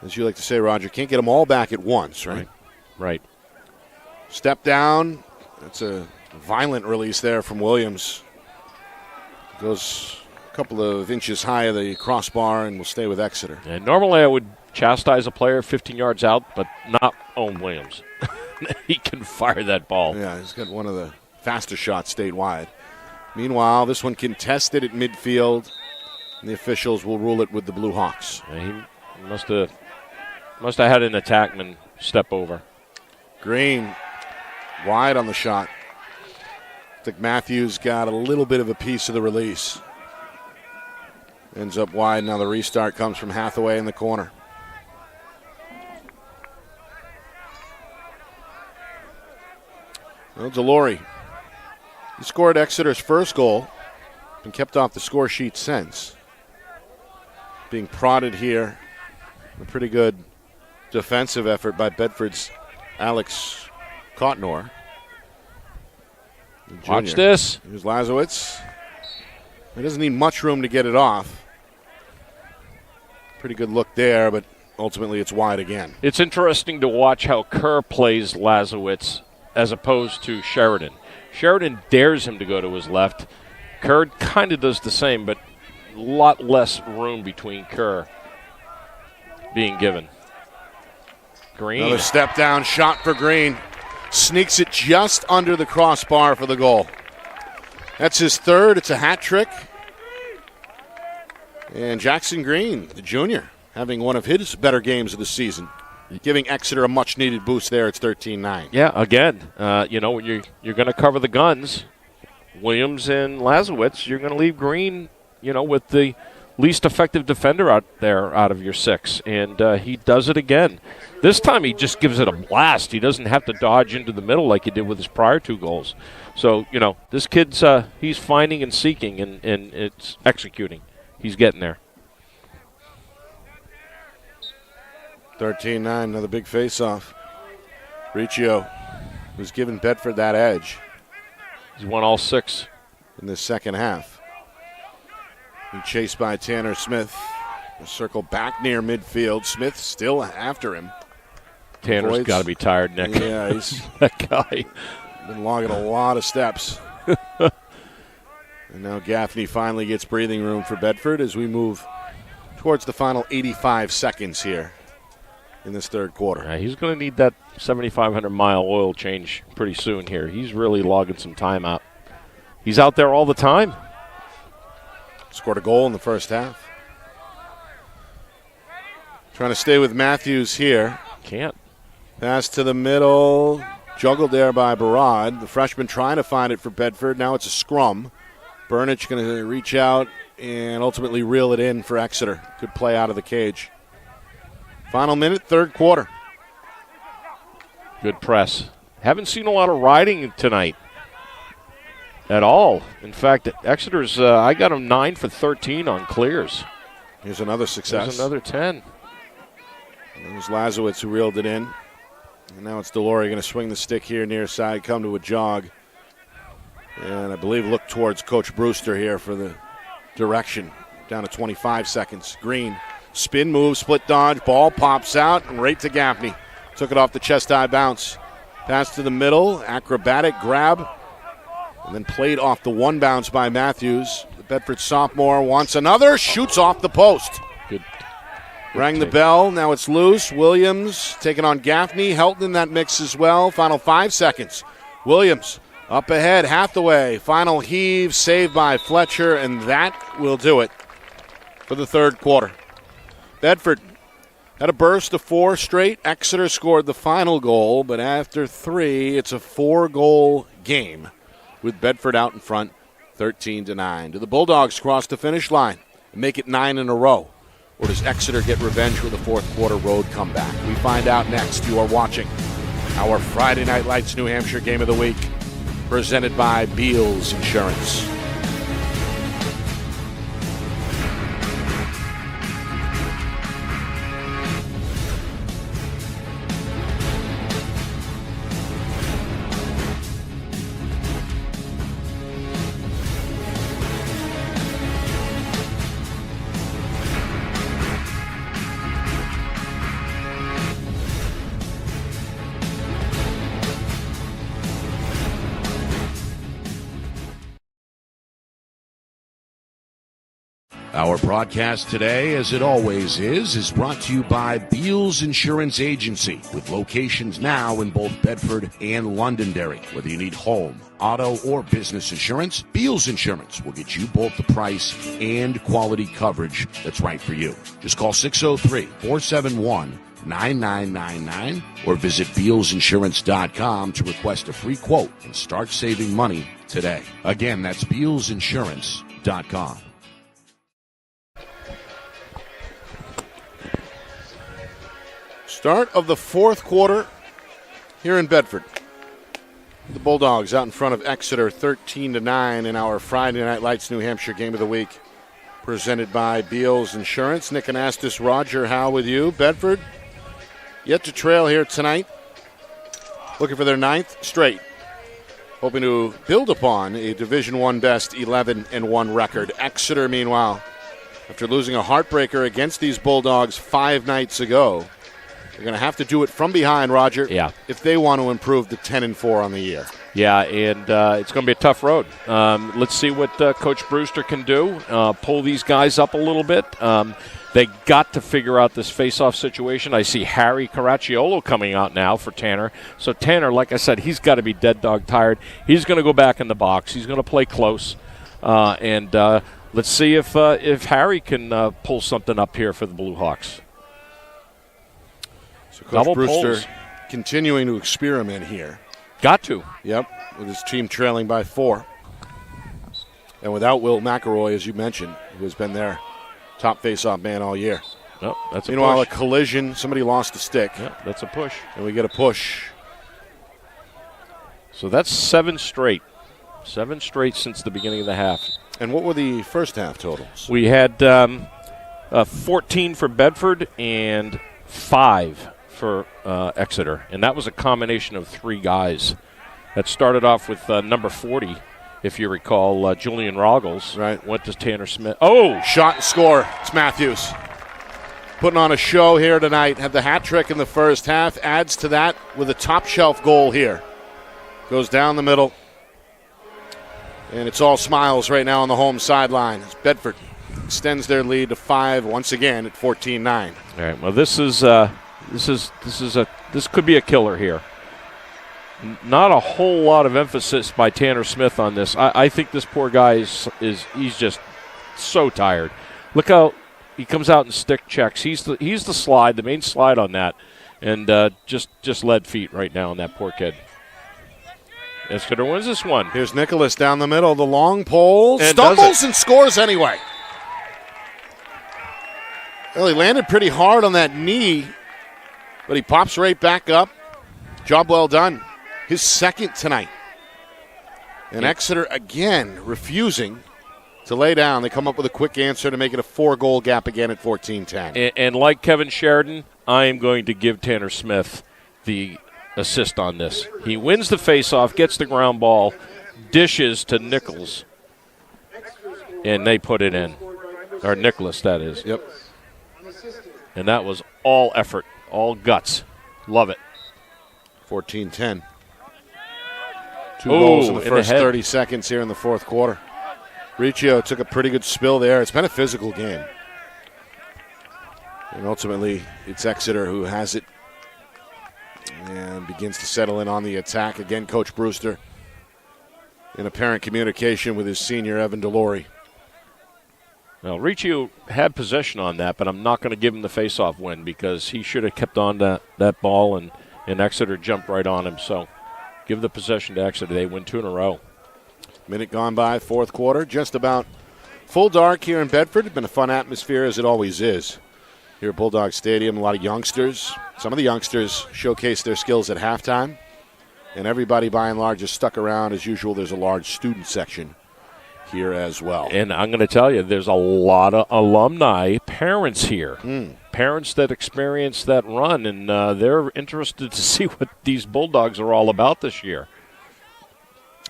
As you like to say, Roger, can't get them all back at once, right? Right. Step down. That's a violent release there from Williams. Goes a couple of inches high of the crossbar and will stay with Exeter. And normally I would chastise a player 15 yards out, but not Owen Williams. He can fire that ball. Yeah, he's got one of the fastest shots statewide. Meanwhile, this one contested at midfield, and the officials will rule it with the Blue Hawks. Yeah, he must have had an attackman step over. Green wide on the shot. I think Matthews got a little bit of a piece of the release. Ends up wide. Now the restart comes from Hathaway in the corner. Well, Delory. He scored Exeter's first goal Been kept off the score sheet since. Being prodded here. A pretty good defensive effort by Bedford's Alex Cotnor. Watch this. Here's Lazowitz. He doesn't need much room to get it off. Pretty good look there, but ultimately it's wide again. It's interesting to watch how Kerr plays Lazowitz as opposed to Sheridan. Sheridan dares him to go to his left. Kerr kind of does the same, but a lot less room between Kerr being given. Green. Another step down shot for Green. Sneaks it just under the crossbar for the goal. That's his third. It's a hat trick. And Jackson Green, the junior, having one of his better games of the season, giving Exeter a much-needed boost there. It's 13-9. Yeah, again, when you're going to cover the guns, Williams and Lazowitz, you're going to leave Green, with the least effective defender out there out of your six, and he does it again. This time he just gives it a blast. He doesn't have to dodge into the middle like he did with his prior two goals. So, this kid's he's finding and seeking, and it's executing. He's getting there. 13-9, another big face-off. Riccio, who's given Bedford that edge. He's won all six in the second half. He chased by Tanner Smith. A circle back near midfield. Smith still after him. Tanner's got to be tired, Nick. Yeah, he's that guy. Been logging a lot of steps. And now Gaffney finally gets breathing room for Bedford as we move towards the final 85 seconds here in this third quarter. Yeah, he's going to need that 7,500-mile oil change pretty soon here. He's really logging some time out. He's out there all the time. Scored a goal in the first half. Trying to stay with Matthews here. Can't. Pass to the middle. Juggled there by Barad. The freshman trying to find it for Bedford. Now it's a scrum. Burnich going to reach out and ultimately reel it in for Exeter. Good play out of the cage. Final minute, third quarter. Good press. Haven't seen a lot of riding tonight at all. In fact, Exeter's, I got them 9 for 13 on clears. Here's another success. There's another 10. It was Lazowitz who reeled it in. And now it's Delory going to swing the stick here near side, come to a jog. And I believe look towards Coach Brewster here for the direction. Down to 25 seconds. Green, spin move, split dodge, ball pops out and right to Gaffney. Took it off the chest-high bounce. Pass to the middle, acrobatic grab, and then played off the one bounce by Matthews. The Bedford sophomore wants another, shoots off the post. Good. Rang the bell, now it's loose. Williams taking on Gaffney. Helton in that mix as well. Final 5 seconds. Williams up ahead, Hathaway. Final heave, saved by Fletcher, and that will do it for the third quarter. Bedford had a burst of 4 straight. Exeter scored the final goal, but after 3, it's a 4-goal game with Bedford out in front, 13-9. Do the Bulldogs cross the finish line and make it 9 in a row? Or does Exeter get revenge with a fourth quarter road comeback? We find out next. You are watching our Friday Night Lights New Hampshire Game of the Week, presented by Beals Insurance. Our broadcast today, as it always is brought to you by Beals Insurance Agency, with locations now in both Bedford and Londonderry. Whether you need home, auto, or business insurance, Beals Insurance will get you both the price and quality coverage that's right for you. Just call 603-471-9999 or visit BealsInsurance.com to request a free quote and start saving money today. Again, that's BealsInsurance.com. Start of the fourth quarter here in Bedford. The Bulldogs out in front of Exeter 13-9 in our Friday Night Lights New Hampshire Game of the Week, presented by Beals Insurance. Nick Anastas, Roger Howe with you. Bedford yet to trail here tonight, looking for their 9th straight, hoping to build upon a Division I best 11-1 record. Exeter, meanwhile, after losing a heartbreaker against these Bulldogs 5 nights ago, they're going to have to do it from behind, Roger, if they want to improve to 10-4 on the year. Yeah, and it's going to be a tough road. Let's see what Coach Brewster can do, pull these guys up a little bit. They got to figure out this face-off situation. I see Harry Caracciolo coming out now for Tanner. So Tanner, like I said, he's got to be dead dog tired. He's going to go back in the box. He's going to play close. And let's see if Harry can pull something up here for the Blue Hawks. So Coach Brewster continuing to experiment here. Got to. Yep, with his team trailing by 4. And without Will McElroy, as you mentioned, who has been their top face-off man all year. Oh, that's a Meanwhile, push. A collision, somebody lost a stick. Yep, that's a push. And we get a push. So that's 7 straight. 7 straight since the beginning of the half. And what were the first half totals? We had 14 for Bedford and 5 for Exeter. And that was a combination of 3 guys. That started off with number 40, if you recall, Julian Roggles. Right. Went to Tanner Smith. Oh! Shot and score. It's Matthews. Putting on a show here tonight. Had the hat trick in the first half. Adds to that with a top shelf goal here. Goes down the middle. And it's all smiles right now on the home sideline as Bedford extends their lead to 5 once again at 14-9. All right. Well, this could be a killer here. Not a whole lot of emphasis by Tanner Smith on this. I think this poor guy he's just so tired. Look how he comes out and stick checks. He's the slide, the main slide on that, and just lead feet right now on that poor kid. Exeter wins this one. Here's Nicholas down the middle, the long pole, and stumbles and scores anyway. Well, he landed pretty hard on that knee, but he pops right back up. Job well done. His second tonight. And Exeter again refusing to lay down. They come up with a quick answer to make it a 4-goal gap again at 14-10. And like Kevin Sheridan, I am going to give Tanner Smith the assist on this. He wins the faceoff, gets the ground ball, dishes to Nichols, and they put it in. Or Nicholas, that is. Yep. And that was all effort, all guts. Love it. 14-10. 2 goals in the first head. 30 seconds here in the fourth quarter. Riccio took a pretty good spill there. It's been a physical game. And ultimately, it's Exeter who has it and begins to settle in on the attack. Again, Coach Brewster in apparent communication with his senior, Evan Delory. Well, Riccio had possession on that, but I'm not going to give him the faceoff win because he should have kept on that ball, and Exeter jumped right on him. So give the possession to Exeter. They win 2 in a row. Minute gone by, fourth quarter. Just about full dark here in Bedford. It's been a fun atmosphere, as it always is. Here at Bulldog Stadium, a lot of youngsters. Some of the youngsters showcase their skills at halftime. And everybody, by and large, is stuck around. As usual, there's a large student section here as well. And I'm going to tell you, there's a lot of alumni parents here. Parents that experienced that run, and they're interested to see what these Bulldogs are all about this year.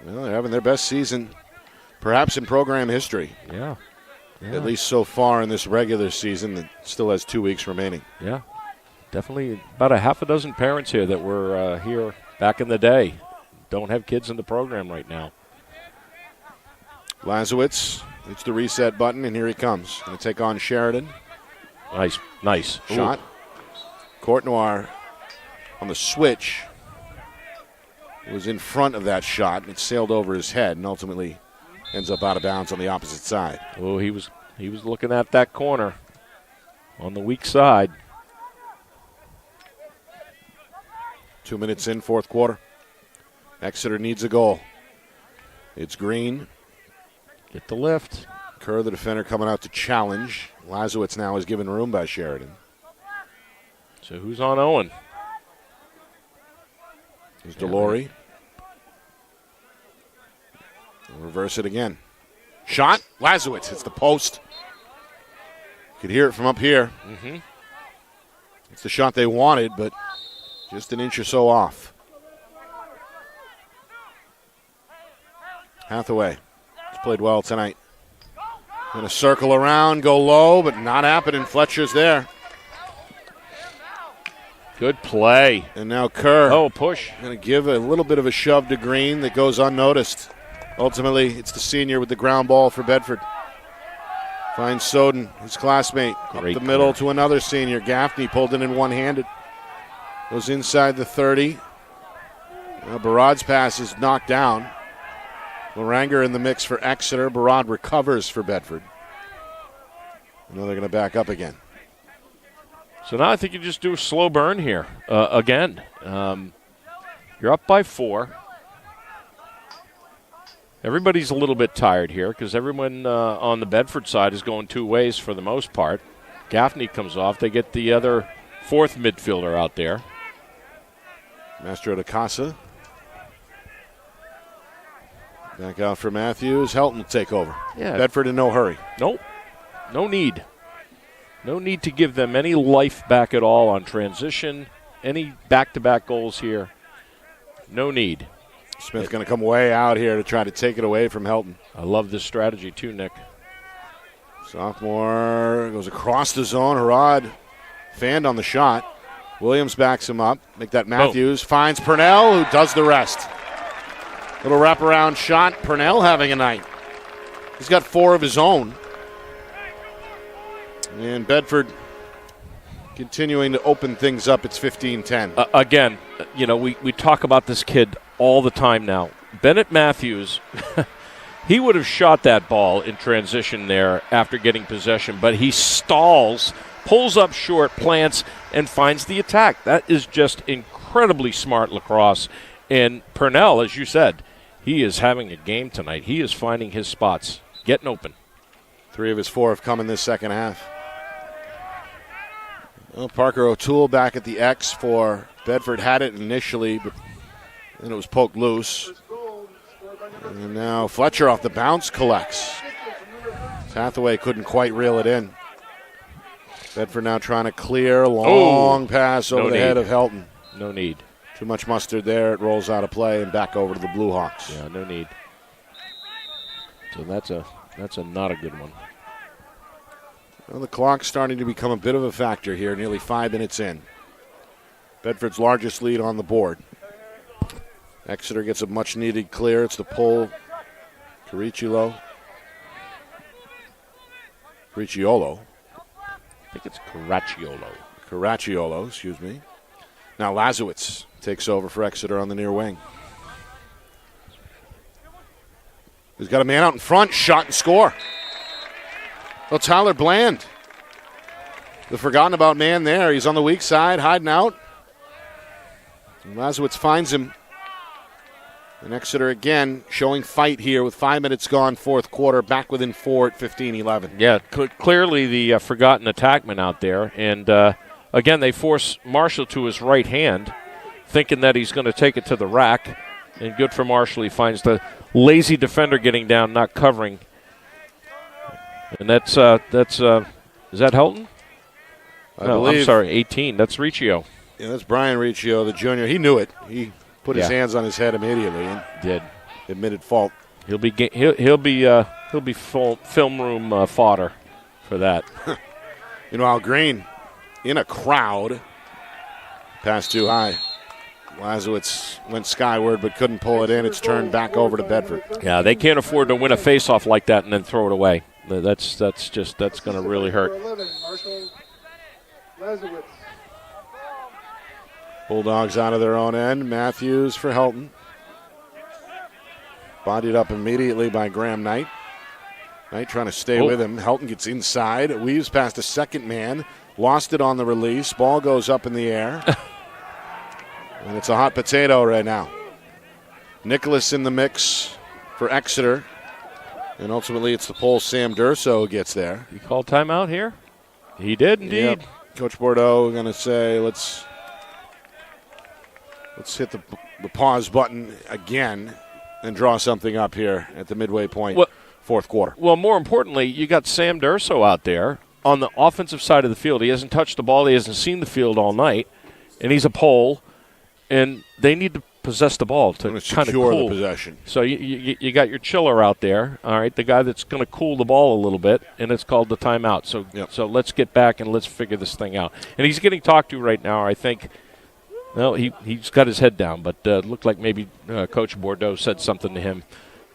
Well, they're having their best season, perhaps in program history. Yeah. At least so far in this regular season that still has 2 weeks remaining. Yeah. Definitely about a half a dozen parents here that were here back in the day. Don't have kids in the program right now. Lazowitz hits the reset button, and here he comes. Going to take on Sheridan. Nice. Shot. Ooh. Courtnoir on the switch was in front of that shot, and it sailed over his head and ultimately ends up out of bounds on the opposite side. Oh, he was looking at that corner on the weak side. 2 minutes in, fourth quarter. Exeter needs a goal. It's Green. Get the lift. Kerr, the defender, coming out to challenge. Lazowitz now is given room by Sheridan. So who's on Owen? Here's Delory. Reverse it again. Shot. Lazowitz hits the post. You could hear it from up here. Mm-hmm. It's the shot they wanted, but just an inch or so off. Hathaway has played well tonight. Going to circle around, go low, but not happening. Fletcher's there. Good play. And now Kerr. Oh, push. Going to give a little bit of a shove to Green that goes unnoticed. Ultimately, it's the senior with the ground ball for Bedford. Finds Soden, his classmate, Great up the middle clear. to another senior. Gaffney pulled it in one-handed. Goes inside the 30. Now Barad's pass is knocked down. Laranger in the mix for Exeter. Barad recovers for Bedford. Now they're going to back up again. So now I think you just do a slow burn here again. You're up by 4. Everybody's a little bit tired here because everyone on the Bedford side is going 2 ways for the most part. Gaffney comes off. They get the other 4th midfielder out there. Mastro de Casa. Back out for Matthews. Helton will take over. Yeah. Bedford in no hurry. Nope. No need. No need to give them any life back at all on transition. Any back-to-back goals here. No need. Smith going to come way out here to try to take it away from Helton. I love this strategy too, Nick. Sophomore goes across the zone. Harad fanned on the shot. Williams backs him up. Make that Matthews. Finds Purnell, who does the rest. Little wraparound shot. Purnell having a night. He's got 4 of his own. And Bedford continuing to open things up. It's 15-10. Again, you know, we talk about this kid all the time now. Bennett Matthews, he would have shot that ball in transition there after getting possession, but he stalls, pulls up short, plants, and finds the attack. That is just incredibly smart lacrosse. And Purnell, as you said, he is having a game tonight. He is finding his spots, getting open. 3 of his 4 have come in this second half. Well, Parker O'Toole back at the X for Bedford. Had it initially, but then it was poked loose. And now Fletcher off the bounce collects. Hathaway couldn't quite reel it in. Bedford now trying to clear. Long pass over the head of Helton. No need. Too much mustard there. It rolls out of play and back over to the Blue Hawks. Yeah, no need. So that's a not a good one. Well, the clock's starting to become a bit of a factor here, nearly 5 minutes in. Bedford's largest lead on the board. Exeter gets a much-needed clear. It's the pull. Caricciolo. I think it's Caracciolo, excuse me. Now Lazowitz takes over for Exeter on the near wing. He's got a man out in front, shot and score. Well, Tyler Bland, the forgotten about man there. He's on the weak side, hiding out. And Lazowitz finds him. And Exeter again showing fight here with 5 minutes gone, 4th quarter, back within 4 at 15-11. Yeah, clearly the forgotten attackman out there. And, again, they force Marshall to his right hand, thinking that he's going to take it to the rack. And good for Marshall. He finds the lazy defender getting down, not covering. And that's is that Helton? I No, believe. I'm sorry, 18. That's Riccio. Yeah, that's Brian Riccio, the junior. He knew it. He put his hands on his head immediately and Did. admitted fault. He'll be full film room fodder for that. You know, Al Green in a crowd. Pass too high. Lazowitz went skyward but couldn't pull it in. It's turned back over to Bedford. Yeah, they can't afford to win a faceoff like that and then throw it away. That's going to really hurt. 11, Marshall Lazowitz. Bulldogs out of their own end. Matthews for Helton. Bodied up immediately by Graham Knight. Knight trying to stay with him. Helton gets inside. Weaves past a second man. Lost it on the release. Ball goes up in the air. And it's a hot potato right now. Nicholas in the mix for Exeter. And ultimately it's the pole. Sam Durso gets there. You call timeout here? He did indeed. Yep. Coach Bordeaux going to say, let's hit the pause button again. and draw something up here at the midway point, fourth quarter. Well, more importantly, you got Sam Durso out there on the offensive side of the field. He hasn't touched the ball. He hasn't seen the field all night, and he's a pole, and they need to possess the ball to kind of secure cool the possession. So you got your chiller out there, all right, the guy that's going to cool the ball a little bit, and it's called the timeout. So let's get back and let's figure this thing out. And he's getting talked to right now, I think. Well, he's got his head down, but it looked like maybe Coach Bordeaux said something to him,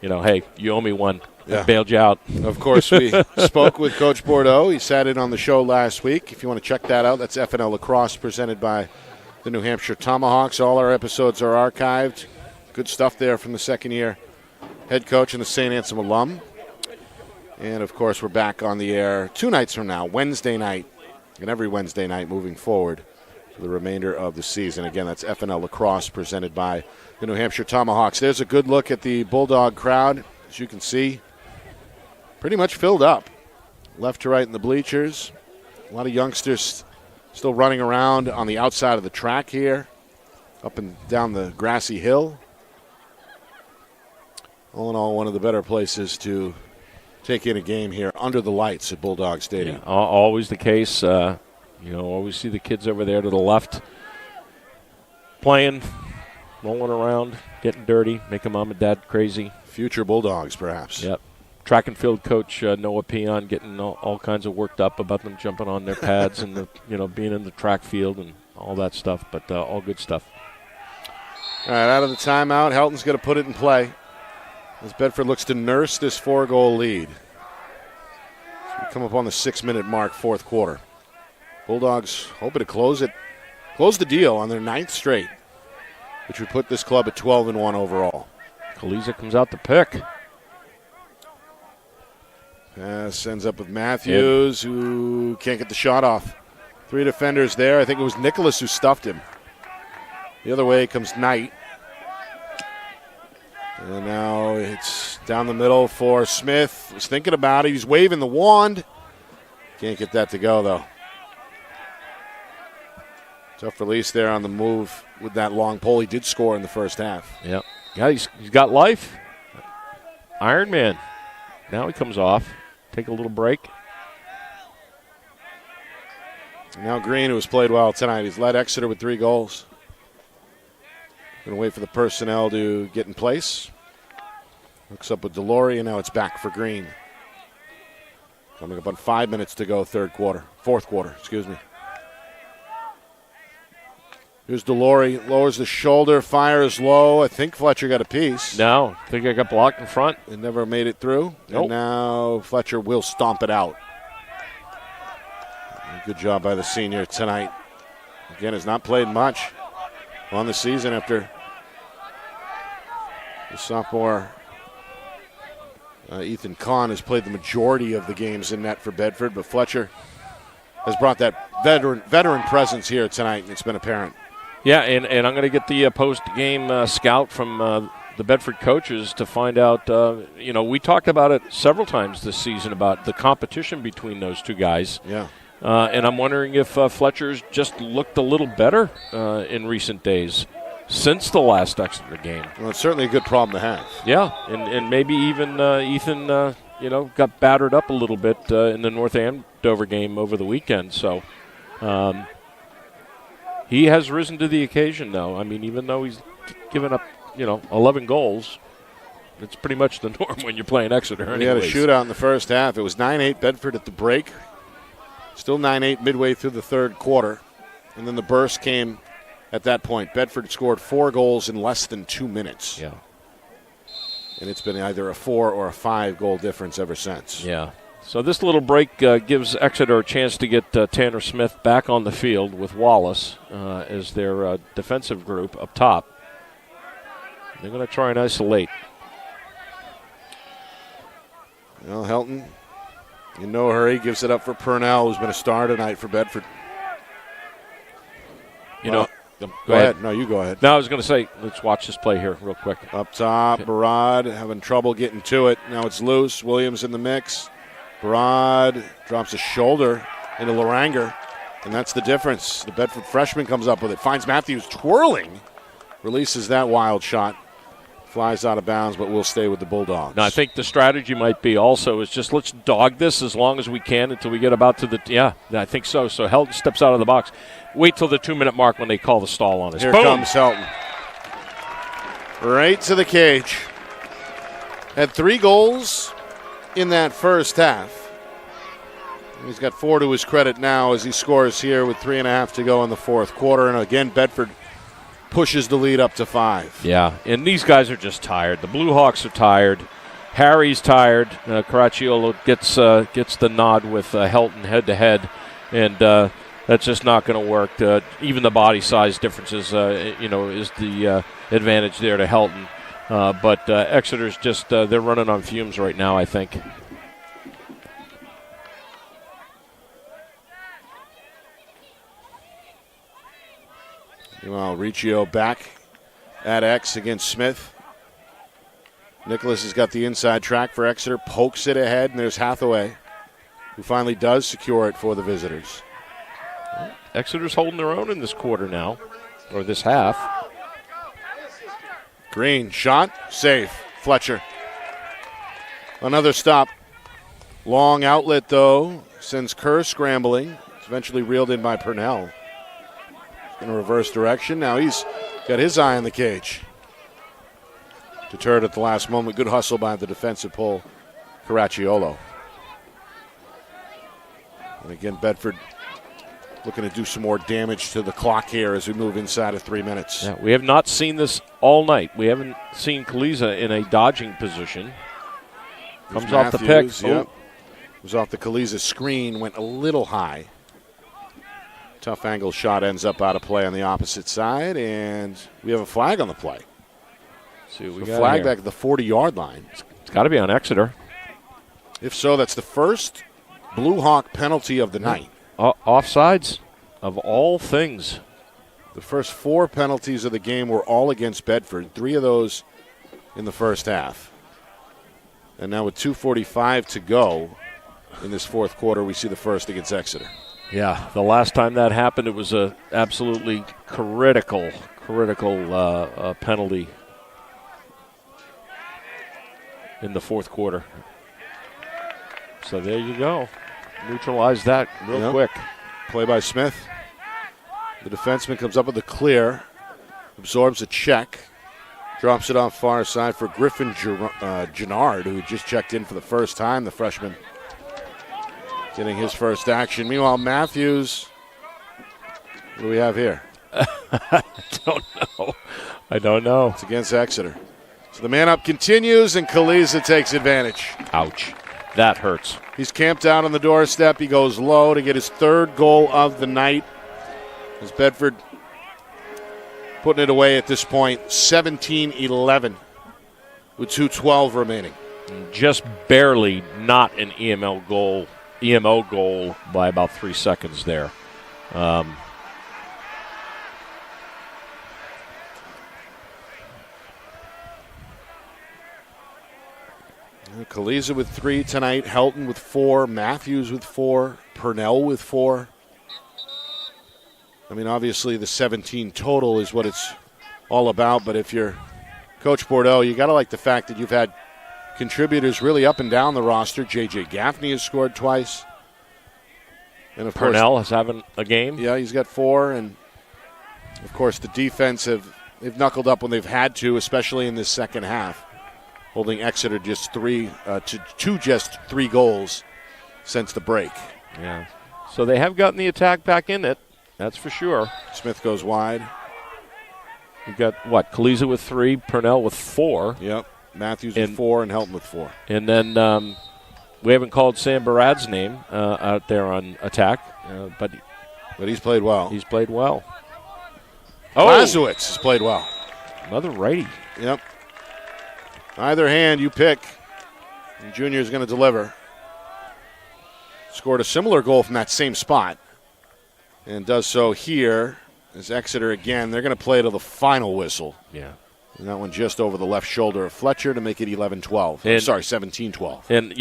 hey, you owe me one. I bailed you out. Of course, we spoke with Coach Bordeaux. He sat in on the show last week. If you want to check that out, that's FNL Lacrosse presented by the New Hampshire Tomahawks. All our episodes are archived. Good stuff there from the second-year head coach and the St. Anselm alum. And, of course, we're back on the air 2 nights from now, Wednesday night, and every Wednesday night moving forward for the remainder of the season. Again, that's FNL Lacrosse presented by the New Hampshire Tomahawks. There's a good look at the Bulldog crowd. As you can see, pretty much filled up, left to right in the bleachers. A lot of youngsters still running around on the outside of the track here, up and down the grassy hill. All in all, one of the better places to take in a game here under the lights at Bulldog Stadium. Yeah, always the case. Always see the kids over there to the left playing, rolling around, getting dirty, making mom and dad crazy. Future Bulldogs, perhaps. Yep. Track and field coach Noah Peon getting all kinds of worked up about them jumping on their pads and being in the track field and all that stuff, but all good stuff. All right, out of the timeout, Helton's going to put it in play as Bedford looks to nurse this 4-goal lead. So we come up on the 6-minute mark, fourth quarter. Bulldogs hoping to close the deal on their 9th straight, which would put this club at 12-1 overall. Kaliza comes out to pick. Pass ends up with Matthews, who can't get the shot off. 3 defenders there. I think it was Nicholas who stuffed him. The other way comes Knight. And now it's down the middle for Smith. Was thinking about it. He's waving the wand. Can't get that to go, though. Tough release there on the move with that long pole. He did score in the first half. Yep. Yeah, he's got life. Iron Man. Now he comes off. Take a little break. Now Green, who has played well tonight. He's led Exeter with 3 goals. Going to wait for the personnel to get in place. Hooks up with Delory, and now it's back for Green. Coming up on 5 minutes to go, fourth quarter, excuse me. Here's Delory, lowers the shoulder, fires low. I think Fletcher got a piece. No, I think I got blocked in front. It never made it through. Nope. And now Fletcher will stomp it out. Good job by the senior tonight. Again, has not played much on the season after the sophomore Ethan Kahn has played the majority of the games in net for Bedford, but Fletcher has brought that veteran presence here tonight, and it's been apparent. Yeah, and I'm going to get the post-game scout from the Bedford coaches to find out, we talked about it several times this season about the competition between those two guys. Yeah. And I'm wondering if Fletcher's just looked a little better in recent days since the last Exeter game. Well, it's certainly a good problem to have. Yeah, and maybe even Ethan, got battered up a little bit in the North Andover game over the weekend. So he has risen to the occasion now. I mean, even though he's given up, 11 goals, it's pretty much the norm when you're playing Exeter anyways. We had a shootout in the first half. It was 9-8 Bedford at the break. Still 9-8 midway through the third quarter. And then the burst came at that point. Bedford scored 4 goals in less than 2 minutes. Yeah. And it's been either a 4 or a 5 goal difference ever since. Yeah. So this little break gives Exeter a chance to get Tanner Smith back on the field with Wallace as their defensive group up top. They're going to try and isolate. Well, Helton, in no hurry, gives it up for Purnell, who's been a star tonight for Bedford. Go ahead. No, you go ahead. No, I was going to say, let's watch this play here real quick. Up top, Barad having trouble getting to it. Now it's loose. Williams in the mix. Barad drops a shoulder into Laranger, and that's the difference. The Bedford freshman comes up with it. Finds Matthews twirling. Releases that wild shot. Flies out of bounds, but will stay with the Bulldogs. Now, I think the strategy might be also is just let's dog this as long as we can until we get about to the – yeah, I think so. So Helton steps out of the box. Wait till the 2-minute mark when they call the stall on us. Here Boom. comes Helton. Right to the cage. Had 3 goals in that first half. He's got 4 to his credit now as he scores here with 3.5 to go in the fourth quarter. And again, Bedford pushes the lead up to 5. Yeah, and these guys are just tired. The Blue Hawks are tired. Harry's tired. Caracciolo gets the nod with Helton head-to-head, and that's just not going to work. Even the body size differences, is the advantage there to Helton. But Exeter's just they're running on fumes right now, I think. Meanwhile, Riccio back at X against Smith. Nicholas has got the inside track for Exeter, pokes it ahead, and there's Hathaway, who finally does secure it for the visitors. Exeter's holding their own in this quarter now, or this half. Green, shot, safe. Fletcher. Another stop. Long outlet, though, sends Kerr scrambling. It's eventually reeled in by Purnell. In a reverse direction. Now he's got his eye on the cage. Deterred at the last moment. Good hustle by the defensive pull, Caracciolo. And again, Bedford looking to do some more damage to the clock here as we move inside of 3 minutes. Yeah, we have not seen this all night. We haven't seen Kaliza in a dodging position. Comes off the pick. Yep. Was off the Kaliza screen, went a little high. Tough angle shot ends up out of play on the opposite side, and we have a flag on the play. See what we the got flag here. back at the 40-yard line. It's got to be on Exeter. If so, that's the first Blue Hawk penalty of the night. Offsides, of all things. The first 4 penalties of the game were all against Bedford, 3 of those in the first half. And now with 2:45 to go in this fourth quarter, we see the first against Exeter. Yeah, the last time that happened, it was a absolutely critical penalty in the fourth quarter. So there you go. Neutralize that real quick. Play by Smith. The defenseman comes up with a clear, absorbs a check, drops it off far side for Griffin Gennard, who just checked in for the first time, the freshman. Getting his first action. Meanwhile, Matthews, what do we have here? I don't know. It's against Exeter. So the man up continues, and Kaliza takes advantage. Ouch. That hurts. He's camped out on the doorstep. He goes low to get his 3rd goal of the night. As Bedford putting it away at this point, 17-11 with 2:12 remaining. Just barely not an EMO goal by about 3 seconds there. Kaliza with 3 tonight, Helton with 4, Matthews with 4, Purnell with 4. I mean, obviously the 17 total is what it's all about, but if you're Coach Bordeaux, you got to like the fact that you've had contributors really up and down the roster. J.J. Gaffney has scored twice. And of Purnell is having a game. Yeah, he's got 4, and of course the defense they've knuckled up when they've had to, especially in this second half, holding Exeter just 3 goals since the break. Yeah, so they have gotten the attack back in it. That's for sure. Smith goes wide. You've got Kaliza with 3, Purnell with 4. Yep, Matthews with 4, and Helton with 4. And then we haven't called Sam Barad's name out there on attack, but he's played well. He's played well. Lazowitz has played well. Another righty. Yep. Either hand you pick, and Junior is going to deliver. Scored a similar goal from that same spot, and does so here as Exeter again. They're going to play to the final whistle. Yeah. And that one just over the left shoulder of Fletcher to make it 11-12. 17-12. And,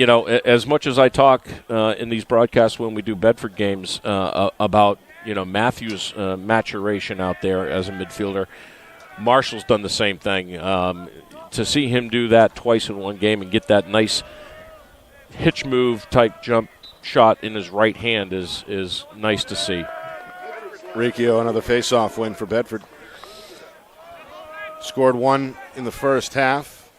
as much as I talk in these broadcasts when we do Bedford games about, Matthews' maturation out there as a midfielder, Marshall's done the same thing. To see him do that twice in one game and get that nice hitch move type jump shot in his right hand is nice to see. Riccio, another face-off win for Bedford. Scored one in the first half.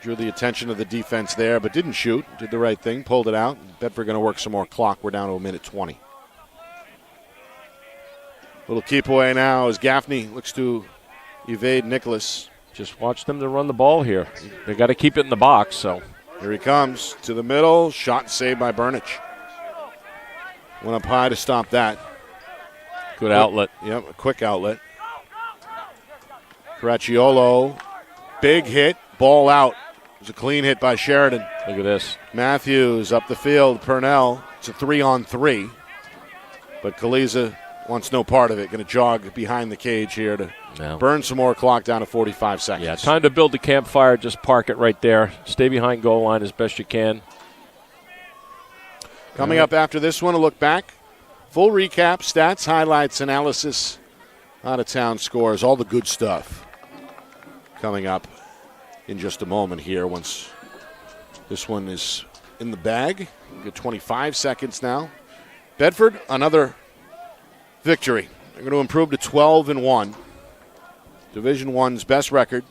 Drew the attention of the defense there, but didn't shoot. Did the right thing, pulled it out. Bedford going to work some more clock. We're down to a minute 20. Little keep away now as Gaffney looks to evade Nicholas. Just watch them to run the ball here. They got to keep it in the box. So here he comes to the middle. Shot saved by Burnich. Went up high to stop that. Good outlet. Yep, a quick outlet. Caracciolo, big hit, ball out. It was a clean hit by Sheridan. Look at this. Matthews up the field. Purnell. It's a 3-on-3. But Kaliza wants no part of it. Going to jog behind the cage here to burn some more clock down to 45 seconds. Yeah, time to build the campfire. Just park it right there. Stay behind goal line as best you can. Coming up after this one, a look back. Full recap, stats, highlights, analysis, out-of-town scores, all the good stuff. Coming up in just a moment here once this one is in the bag. We'll get 25 seconds now. Bedford, another victory. They're going to improve to 12-1. Division I's best record.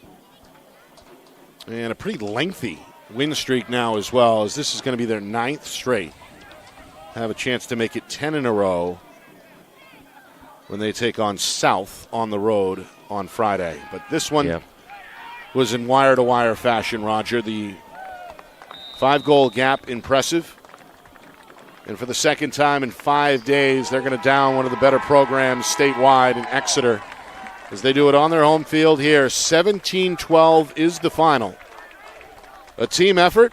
And a pretty lengthy win streak now as well, as this is going to be their 9th straight. Have a chance to make it 10 in a row when they take on South on the road on Friday. But this one was in wire-to-wire fashion, Roger. The 5-goal gap, impressive. And for the second time in 5 days, they're going to down one of the better programs statewide in Exeter as they do it on their home field here. 17-12 is the final. A team effort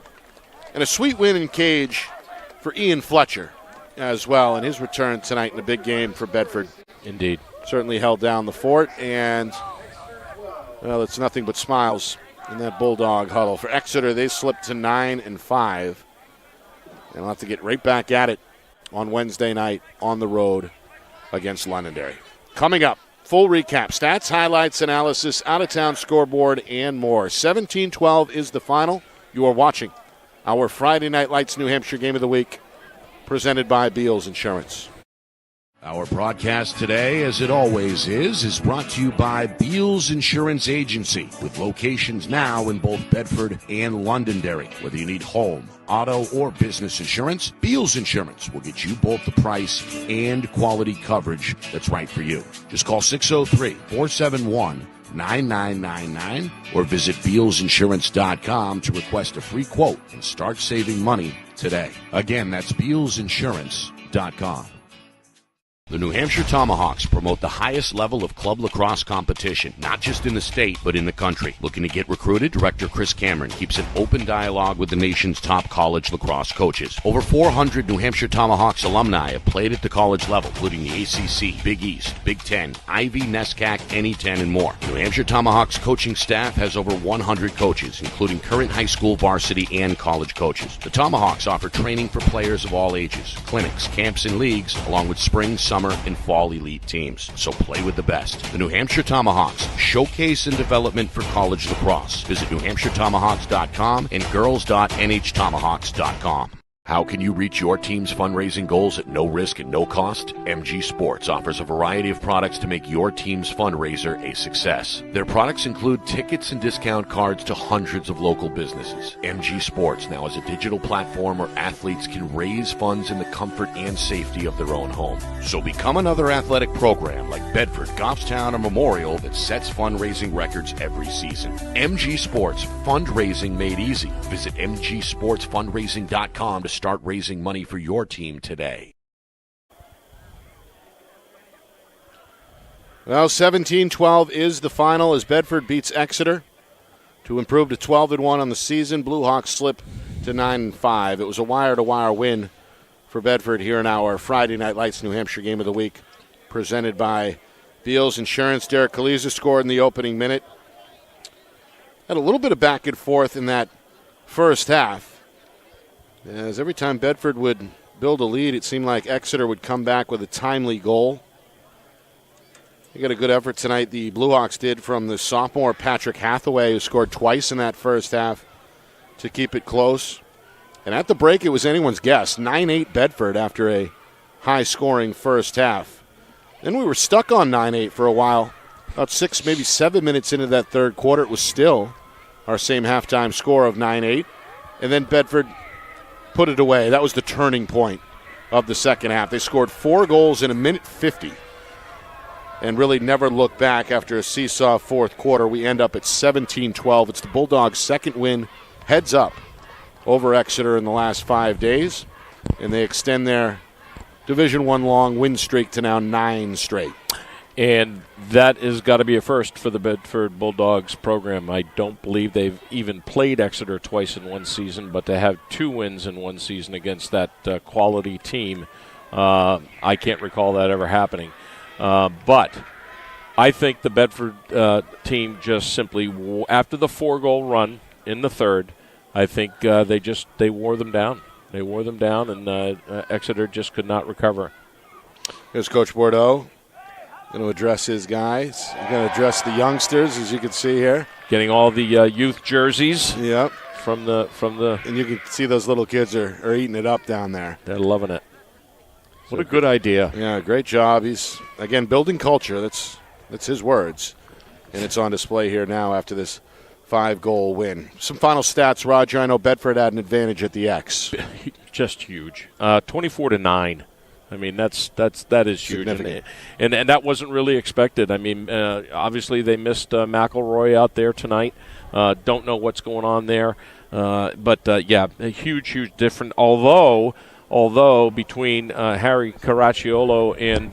and a sweet win in cage for Ian Fletcher as well in his return tonight in a big game for Bedford. Indeed. Certainly held down the fort, and, well, it's nothing but smiles in that Bulldog huddle. For Exeter, they slipped to 9-5. And they'll have to get right back at it on Wednesday night on the road against Londonderry. Coming up, full recap, stats, highlights, analysis, out-of-town scoreboard, and more. 17-12 is the final. You are watching our Friday Night Lights New Hampshire Game of the Week, presented by Beals Insurance. Our broadcast today, as it always is brought to you by Beals Insurance Agency, with locations now in both Bedford and Londonderry. Whether you need home, auto, or business insurance, Beals Insurance will get you both the price and quality coverage that's right for you. Just call 603-471-9999 or visit BealsInsurance.com to request a free quote and start saving money today. Again, that's BealsInsurance.com. The New Hampshire Tomahawks promote the highest level of club lacrosse competition, not just in the state, but in the country. Looking to get recruited? Director Chris Cameron keeps an open dialogue with the nation's top college lacrosse coaches. Over 400 New Hampshire Tomahawks alumni have played at the college level, including the ACC, Big East, Big Ten, Ivy, NESCAC, NE10, and more. The New Hampshire Tomahawks coaching staff has over 100 coaches, including current high school varsity and college coaches. The Tomahawks offer training for players of all ages, clinics, camps, and leagues, along with spring, summer, and fall elite teams. So play with the best. The New Hampshire Tomahawks, showcase and development for college lacrosse. Visit NewHampshireTomahawks.com and girls.nhtomahawks.com. How can you reach your team's fundraising goals at no risk and no cost? MG Sports offers a variety of products to make your team's fundraiser a success. Their products include tickets and discount cards to hundreds of local businesses. MG Sports now has a digital platform where athletes can raise funds in the comfort and safety of their own home. So become another athletic program like Bedford, Goffstown, or Memorial that sets fundraising records every season. MG Sports, fundraising made easy. Visit mgsportsfundraising.com to start raising money for your team today. Well, 17-12 is the final as Bedford beats Exeter to improve to 12-1 on the season. Blue Hawks slip to 9-5. It was a wire-to-wire win for Bedford here in our Friday Night Lights New Hampshire Game of the Week, presented by Beals Insurance. Derek Kaliza scored in the opening minute. Had a little bit of back and forth in that first half, as every time Bedford would build a lead, it seemed like Exeter would come back with a timely goal. They got a good effort tonight, the Blue Hawks did, from the sophomore Patrick Hathaway, who scored twice in that first half to keep it close. And at the break, it was anyone's guess. 9-8 Bedford after a high-scoring first half. Then we were stuck on 9-8 for a while. About 6, maybe 7 minutes into that third quarter, it was still our same halftime score of 9-8. And then Bedford put it away. That was the turning point of the second half. They scored 4 goals in a minute 50 and really never looked back after a seesaw fourth quarter. We end up at 17-12. It's the Bulldogs' second win, heads up, over Exeter in the last 5 days, and they extend their Division I long win streak to now 9 straight. And that has got to be a first for the Bedford Bulldogs program. I don't believe they've even played Exeter twice in one season, but to have 2 wins in one season against that quality team, I can't recall that ever happening. But I think the Bedford team just simply, after the 4-goal run in the third, I think they wore them down. They wore them down, and Exeter just could not recover. Here's Coach Bordeaux. Going to address his guys. He's going to address the youngsters, as you can see here. Getting all the youth jerseys. Yep. From the. And you can see those little kids are eating it up down there. They're loving it. What a good idea. Yeah, great job. He's, again, building culture. That's his words. And it's on display here now after this 5-goal win. Some final stats, Roger. I know Bedford had an advantage at the X. Just huge. 24-9. I mean, that is huge, and that wasn't really expected. I mean, obviously they missed McElroy out there tonight. Don't know what's going on there, but yeah, a huge difference. Although between Harry Caracciolo and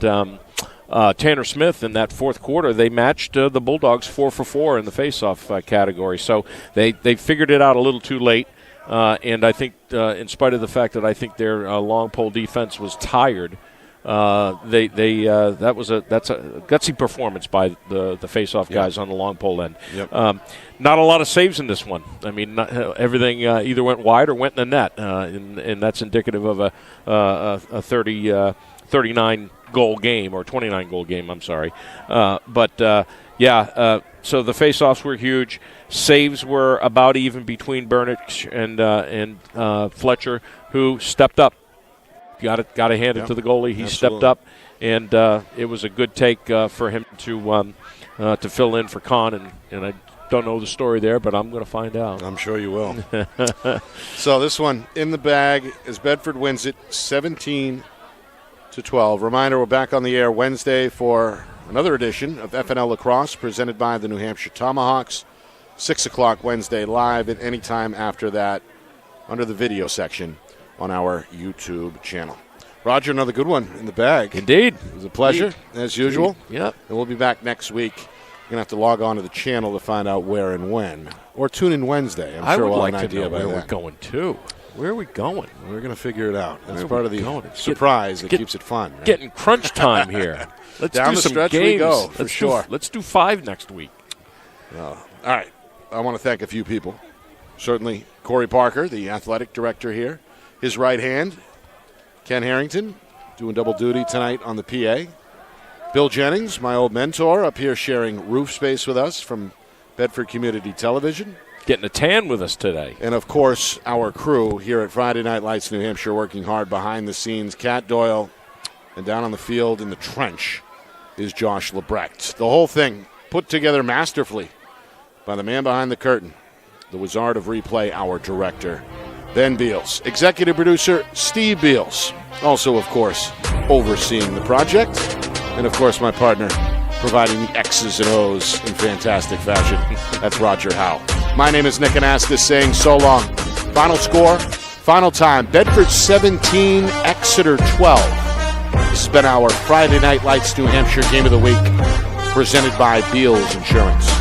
Tanner Smith in that fourth quarter, they matched the Bulldogs 4 for 4 in the faceoff category. So they figured it out a little too late. And I think, in spite of the fact that I think their long pole defense was tired, that's a gutsy performance by the face-off guys on the long pole end. Yep. Not a lot of saves in this one. I mean, everything either went wide or went in the net, and that's indicative of a 39 goal game or 29 goal game. I'm sorry, so the face-offs were huge. Saves were about even between Burnich and Fletcher, who stepped up. Got to hand it to the goalie. He stepped up, and it was a good take for him to fill in for Kahn. And I don't know the story there, but I'm going to find out. I'm sure you will. So this one in the bag as Bedford wins it 17-12. Reminder, we're back on the air Wednesday for another edition of FNL Lacrosse presented by the New Hampshire Tomahawks. 6 o'clock Wednesday live, and any time after that under the video section on our YouTube channel. Roger, another good one in the bag. Indeed. It was a pleasure, as usual. Yep. And we'll be back next week. You're going to have to log on to the channel to find out where and when. Or tune in Wednesday. I'm sure we'll have an idea by where then. we're going to. Where are we going? We're going to figure it out. That's Where part are of we the going? surprise that keeps it fun. Right? Getting crunch time here. Let's Down do the some stretch games. we go, for sure. Let's do 5 next week. All right. I want to thank a few people. Certainly Corey Parker, the athletic director here. His right hand, Ken Harrington, doing double duty tonight on the PA. Bill Jennings, my old mentor, up here sharing roof space with us from Bedford Community Television. Getting a tan with us today. And, of course, our crew here at Friday Night Lights New Hampshire working hard behind the scenes. Kat Doyle, and down on the field in the trench is Josh Lebrecht. The whole thing put together masterfully by the man behind the curtain, the wizard of replay, our director, Ben Beals. Executive producer, Steve Beals. Also, of course, overseeing the project. And, of course, my partner providing the X's and O's in fantastic fashion. That's Roger Howe. My name is Nick Anastas saying so long. Final score, final time, Bedford 17, Exeter 12. This has been our Friday Night Lights New Hampshire Game of the Week, presented by Beals Insurance.